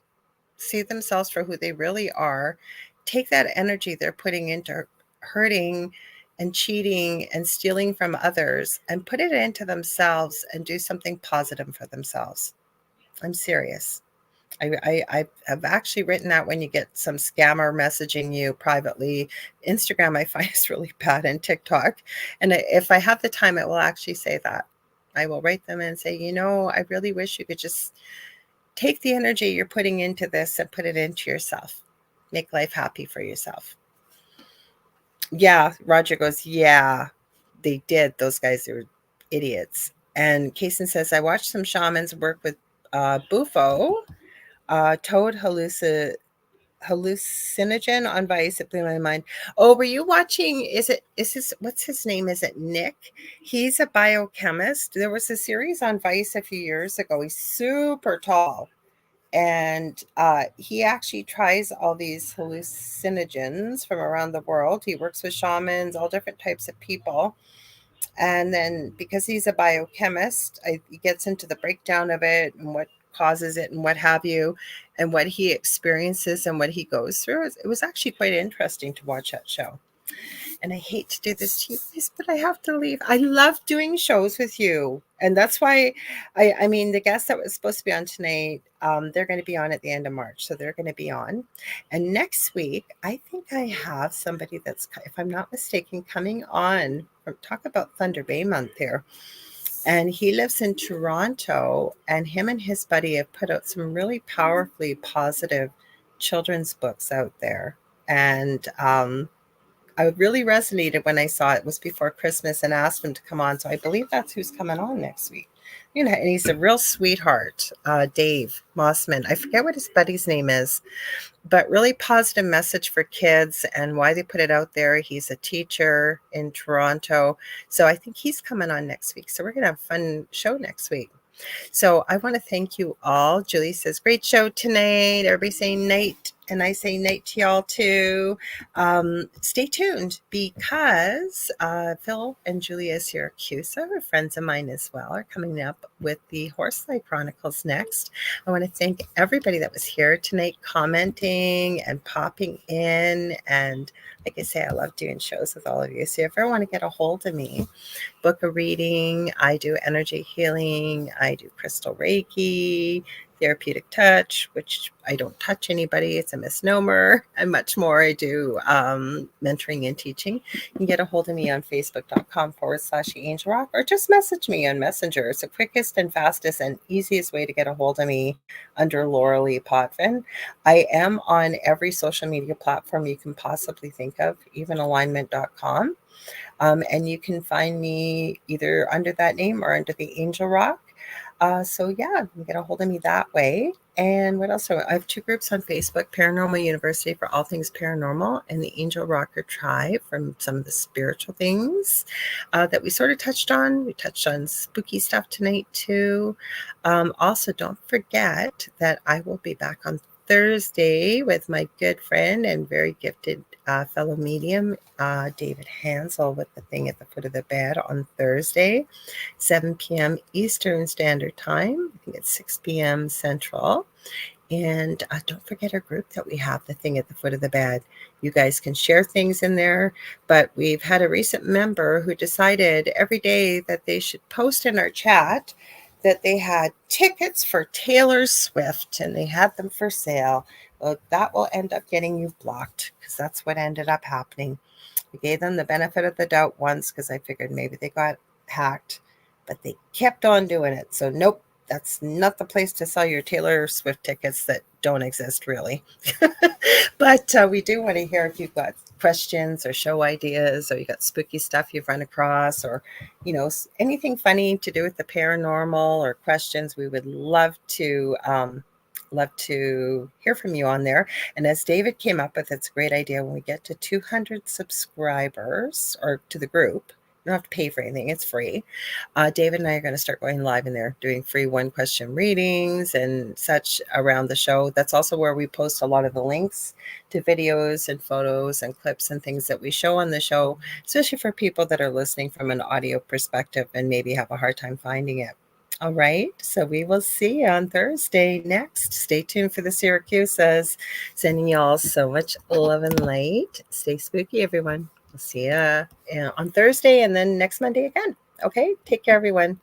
see themselves for who they really are, take that energy they're putting into hurting and cheating and stealing from others and put it into themselves and do something positive for themselves. I'm serious. I have actually written that when you get some scammer messaging you privately. Instagram, I find is really bad, and TikTok. And if I have the time, I will actually say that. I will write them and say, I really wish you could just take the energy you're putting into this and put it into yourself. Make life happy for yourself. Yeah, Roger goes, yeah, they did. Those guys are idiots. And Kason says, I watched some shamans work with Bufo, toad hallucinogen on Vice. It blew my mind. Oh, were you watching? What's his name? Is it Nick? He's a biochemist. There was a series on Vice a few years ago. He's super tall. And he actually tries all these hallucinogens from around the world. He works with shamans, all different types of people. And then because he's a biochemist, he gets into the breakdown of it and what causes it and what have you, and what he experiences and what he goes through. It was actually quite interesting to watch that show. And I hate to do this to you guys, but I have to leave. I love doing shows with you. And that's why, I mean, the guest that was supposed to be on tonight, they're going to be on at the end of March. So they're going to be on. And next week, I think I have somebody that's, if I'm not mistaken, coming on. Talk about Thunder Bay month here. And he lives in Toronto. And him and his buddy have put out some really powerfully positive children's books out there. And, I really resonated when I saw it was before Christmas and asked him to come on. So I believe that's who's coming on next week. And he's a real sweetheart, Dave Mossman. I forget what his buddy's name is, but really positive message for kids and why they put it out there. He's a teacher in Toronto. So I think he's coming on next week. So we're going to have a fun show next week. So I want to thank you all. Julie says, great show tonight. Everybody saying night. And I say night to y'all too. Stay tuned because Phil and Julia Syracuse, are friends of mine as well, are coming up with the Horsefly Chronicles next. I want to thank everybody that was here tonight commenting and popping in. And like I say, I love doing shows with all of you. So if you ever want to get a hold of me, book a reading. I do energy healing. I do crystal Reiki, therapeutic touch, which I don't touch anybody. It's a misnomer, and much more. I do mentoring and teaching. You can get a hold of me on facebook.com/Angel Rock, or just message me on Messenger. It's the quickest and fastest and easiest way to get a hold of me under Lorilei Potvin. I am on every social media platform you can possibly think of, even alignment.com. And you can find me either under that name or under the Angel Rock. So yeah, you can get a hold of me that way. And what else? I have two groups on Facebook, Paranormal University for all things paranormal, and the Angel Rocker Tribe from some of the spiritual things that we sort of touched on. We touched on spooky stuff tonight too. Also, don't forget that I will be back on Thursday with my good friend and very gifted fellow medium, David Hansel, with the thing at the foot of the bed on Thursday, 7 p.m. Eastern Standard Time. I think it's 6 p.m. Central. And don't forget our group that we have, the thing at the foot of the bed. You guys can share things in there, but we've had a recent member who decided every day that they should post in our chat that they had tickets for Taylor Swift and they had them for sale. Well, that will end up getting you blocked because that's what ended up happening. We gave them the benefit of the doubt once because I figured maybe they got hacked, but they kept on doing it. So nope, that's not the place to sell your Taylor Swift tickets that don't exist, really. But we do want to hear if you've got questions or show ideas, or you got spooky stuff you've run across, or anything funny to do with the paranormal, or questions. We would love to hear from you on there. And as David came up with, it's a great idea when we get to 200 subscribers, or to the group. You don't have to pay for anything. It's free. David and I are going to start going live in there, doing free one-question readings and such around the show. That's also where we post a lot of the links to videos and photos and clips and things that we show on the show, especially for people that are listening from an audio perspective and maybe have a hard time finding it. All right. So we will see you on Thursday next. Stay tuned for the Syracuses. Sending y'all so much love and light. Stay spooky, everyone. We'll see you on Thursday and then next Monday again. Okay. Take care, everyone.